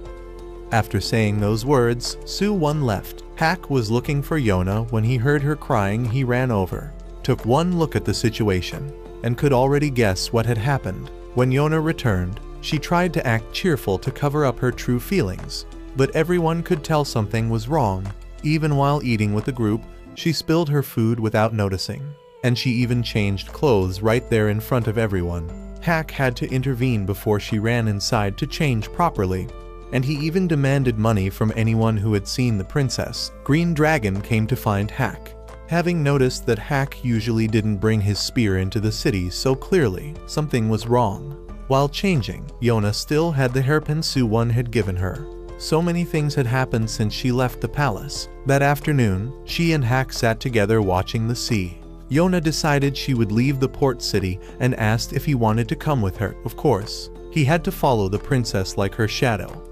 A: After saying those words, Su-won left. Hak was looking for Yona. When he heard her crying, he ran over, took one look at the situation, and could already guess what had happened. When Yona returned, she tried to act cheerful to cover up her true feelings, but everyone could tell something was wrong. Even while eating with the group, she spilled her food without noticing, and she even changed clothes right there in front of everyone. Hak had to intervene before she ran inside to change properly, and he even demanded money from anyone who had seen the princess. Green Dragon came to find Hak, having noticed that Hak usually didn't bring his spear into the city, so clearly something was wrong. While changing, Yona still had the hairpin Su-won had given her. So many things had happened since she left the palace. That afternoon, she and Hak sat together watching the sea. Yona decided she would leave the port city and asked if he wanted to come with her. Of course, he had to follow the princess like her shadow.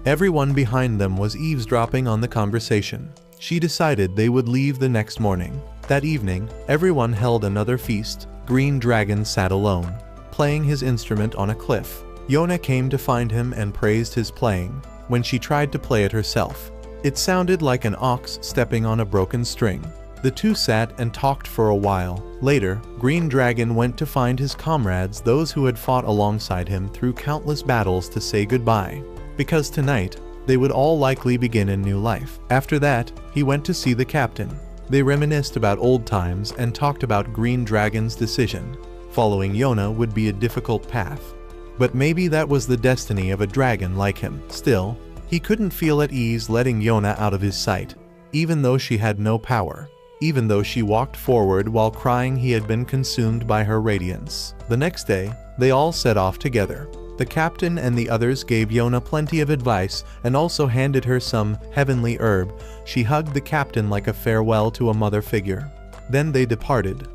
A: Everyone behind them was eavesdropping on the conversation. She decided they would leave the next morning. That evening, everyone held another feast. Green Dragon sat alone, playing his instrument on a cliff. Yona came to find him and praised his playing. When she tried to play it herself, it sounded like an ox stepping on a broken string. The two sat and talked for a while. Later, Green Dragon went to find his comrades, those who had fought alongside him through countless battles, to say goodbye, because tonight, they would all likely begin a new life. After that, he went to see the captain. They reminisced about old times and talked about Green Dragon's decision. Following Yona would be a difficult path, but maybe that was the destiny of a dragon like him. Still, he couldn't feel at ease letting Yona out of his sight, even though she had no power. Even though she walked forward while crying, he had been consumed by her radiance. The next day, they all set off together. The captain and the others gave Yona plenty of advice and also handed her some heavenly herb. She hugged the captain like a farewell to a mother figure. Then they departed.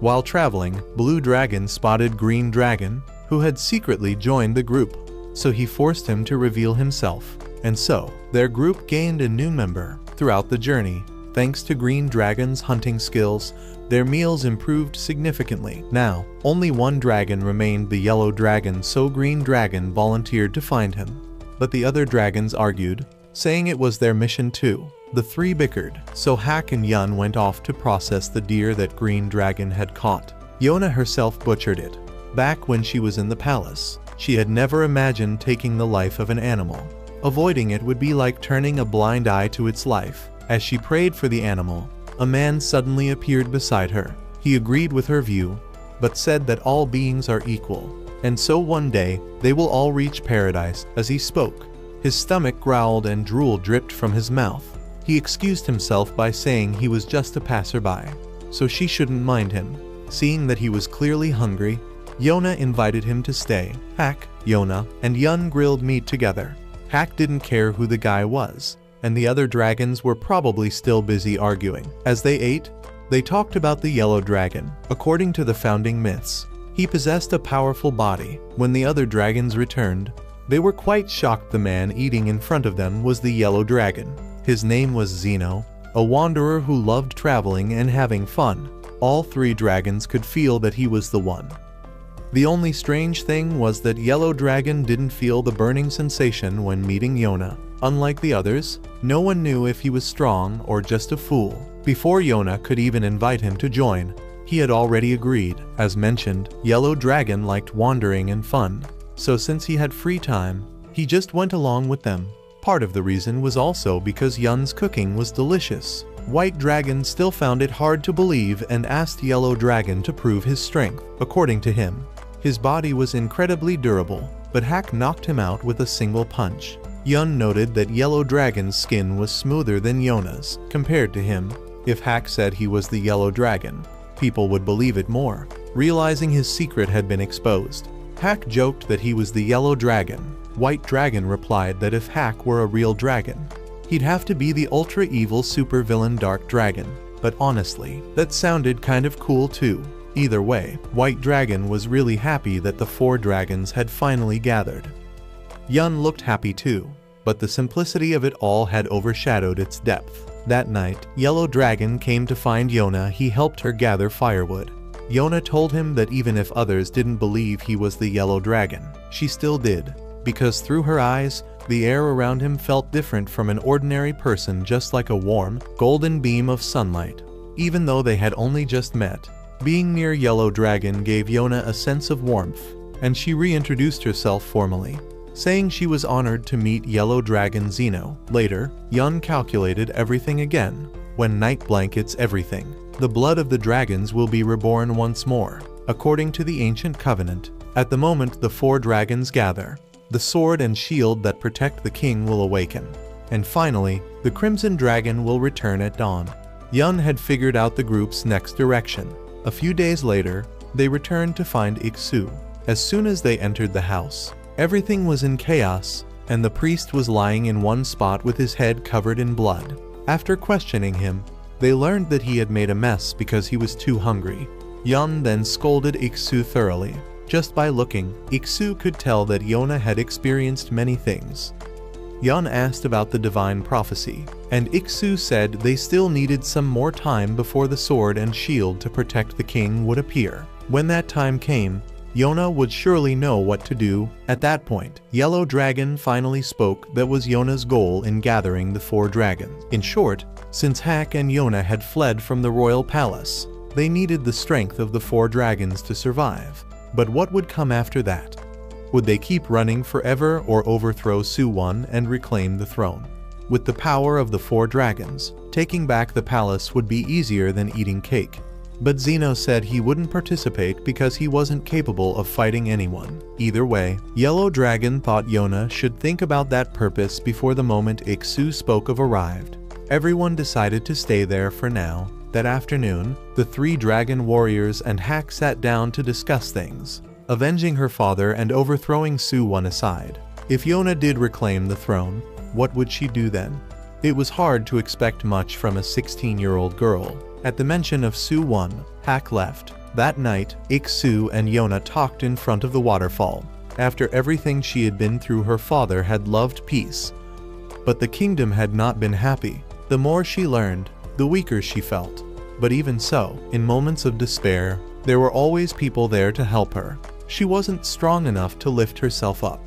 A: While traveling, Blue Dragon spotted Green Dragon, who had secretly joined the group, so he forced him to reveal himself. And so, their group gained a new member. Throughout the journey, thanks to Green Dragon's hunting skills, their meals improved significantly. Now, only one dragon remained, the Yellow Dragon, so Green Dragon volunteered to find him. But the other dragons argued, saying it was their mission too. The three bickered, so Hack and Yun went off to process the deer that Green Dragon had caught. Yona herself butchered it. Back when she was in the palace, she had never imagined taking the life of an animal. Avoiding it would be like turning a blind eye to its life. As she prayed for the animal, a man suddenly appeared beside her. He agreed with her view, but said that all beings are equal, and so one day, they will all reach paradise. As he spoke, his stomach growled and drool dripped from his mouth. He excused himself by saying he was just a passerby, so she shouldn't mind him. Seeing that he was clearly hungry, Yona invited him to stay. Hack, Yona, and Yun grilled meat together. Hack didn't care who the guy was, and the other dragons were probably still busy arguing. As they ate, they talked about the Yellow Dragon. According to the founding myths, he possessed a powerful body. When the other dragons returned, they were quite shocked. The man eating in front of them was the Yellow Dragon. His name was Zeno, a wanderer who loved traveling and having fun. All three dragons could feel that he was the one. The only strange thing was that Yellow Dragon didn't feel the burning sensation when meeting Yona. Unlike the others, no one knew if he was strong or just a fool. Before Yona could even invite him to join, he had already agreed. As mentioned, Yellow Dragon liked wandering and fun, so since he had free time, he just went along with them. Part of the reason was also because Yun's cooking was delicious. White Dragon still found it hard to believe and asked Yellow Dragon to prove his strength. According to him, his body was incredibly durable, but Hack knocked him out with a single punch. Yun noted that Yellow Dragon's skin was smoother than Yona's. Compared to him, if Hack said he was the Yellow Dragon, people would believe it more. Realizing his secret had been exposed, Hack joked that he was the Yellow Dragon. White Dragon replied that if Hack were a real dragon, he'd have to be the ultra-evil supervillain Dark Dragon. But honestly, that sounded kind of cool too. Either way, White Dragon was really happy that the four dragons had finally gathered. Yun looked happy too, but the simplicity of it all had overshadowed its depth. That night, Yellow Dragon came to find Yona. He helped her gather firewood. Yona told him that even if others didn't believe he was the Yellow Dragon, she still did, because through her eyes, the air around him felt different from an ordinary person, just like a warm, golden beam of sunlight. Even though they had only just met, being near Yellow Dragon gave Yona a sense of warmth, and she reintroduced herself formally, saying she was honored to meet Yellow Dragon Zeno. Later, Yun calculated everything again. When night blankets everything, the blood of the dragons will be reborn once more. According to the ancient covenant, at the moment the four dragons gather, the sword and shield that protect the king will awaken. And finally, the Crimson Dragon will return at dawn. Yun had figured out the group's next direction. A few days later, they returned to find Iksu. As soon as they entered the house, everything was in chaos, and the priest was lying in one spot with his head covered in blood. After questioning him, they learned that he had made a mess because he was too hungry. Yun then scolded Iksu thoroughly. Just by looking, Iksu could tell that Yona had experienced many things. Yun asked about the divine prophecy, and Iksu said they still needed some more time before the sword and shield to protect the king would appear. When that time came, Yona would surely know what to do. At that point, Yellow Dragon finally spoke. That was Yona's goal in gathering the four dragons. In short, since Hack and Yona had fled from the royal palace, they needed the strength of the four dragons to survive. But what would come after that? Would they keep running forever or overthrow Suwon and reclaim the throne? With the power of the four dragons, taking back the palace would be easier than eating cake. But Zeno said he wouldn't participate because he wasn't capable of fighting anyone. Either way, Yellow Dragon thought Yona should think about that purpose before the moment Iksu spoke of arrived. Everyone decided to stay there for now. That afternoon, the three dragon warriors and Hack sat down to discuss things. avenging her father and overthrowing Su-won aside. If Yona did reclaim the throne, what would she do then? It was hard to expect much from a 16-year-old girl. At the mention of Su-won, Hak left. That night, Ik-su and Yona talked in front of the waterfall. After everything she had been through, her father had loved peace. But the kingdom had not been happy. The more she learned, the weaker she felt. But even so, in moments of despair, there were always people there to help her. She wasn't strong enough to lift herself up.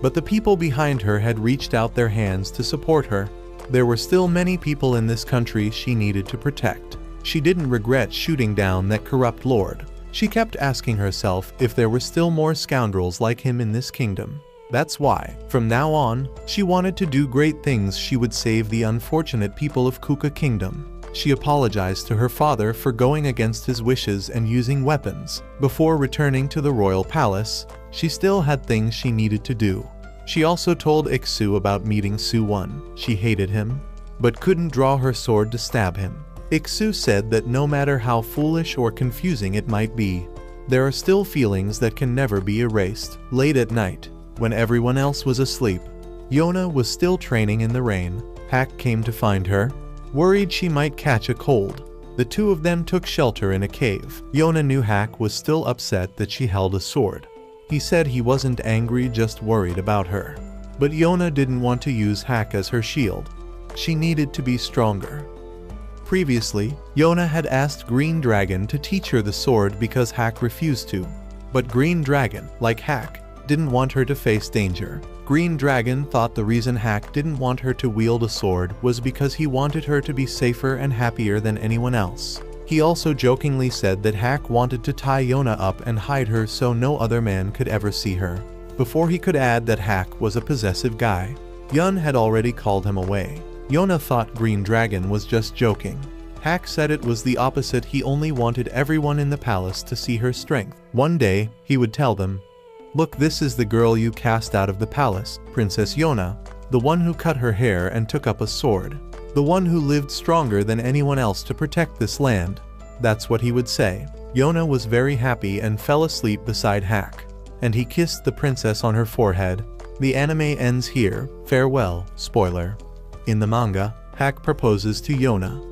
A: But the people behind her had reached out their hands to support her. There were still many people in this country she needed to protect. She didn't regret shooting down that corrupt lord. She kept asking herself if there were still more scoundrels like him in this kingdom. That's why, from now on, she wanted to do great things. She would save the unfortunate people of Kuka Kingdom. She apologized to her father for going against his wishes and using weapons. Before returning to the royal palace, she still had things she needed to do. She also told Ik-su about meeting Su-won. She hated him, but couldn't draw her sword to stab him. Ik-su said that no matter how foolish or confusing it might be, there are still feelings that can never be erased. Late at night, when everyone else was asleep, Yona was still training in the rain. Hak came to find her, worried she might catch a cold. The two of them took shelter in a cave. Yona knew Hak was still upset that she held a sword. He said he wasn't angry, just worried about her. But Yona didn't want to use Hak as her shield. She needed to be stronger. Previously, Yona had asked Green Dragon to teach her the sword because Hak refused to. But Green Dragon, like Hak, didn't want her to face danger. Green Dragon thought the reason Hak didn't want her to wield a sword was because he wanted her to be safer and happier than anyone else. He also jokingly said that Hak wanted to tie Yona up and hide her so no other man could ever see her. Before he could add that Hak was a possessive guy, Yun had already called him away. Yona thought Green Dragon was just joking. Hak said it was the opposite. He only wanted everyone in the palace to see her strength. One day, he would tell them, "Look, this is the girl you cast out of the palace, Princess Yona, the one who cut her hair and took up a sword. The one who lived stronger than anyone else to protect this land." That's what he would say. Yona was very happy and fell asleep beside Hak. And he kissed the princess on her forehead. The anime ends here. Farewell. Spoiler. In the manga, Hak proposes to Yona.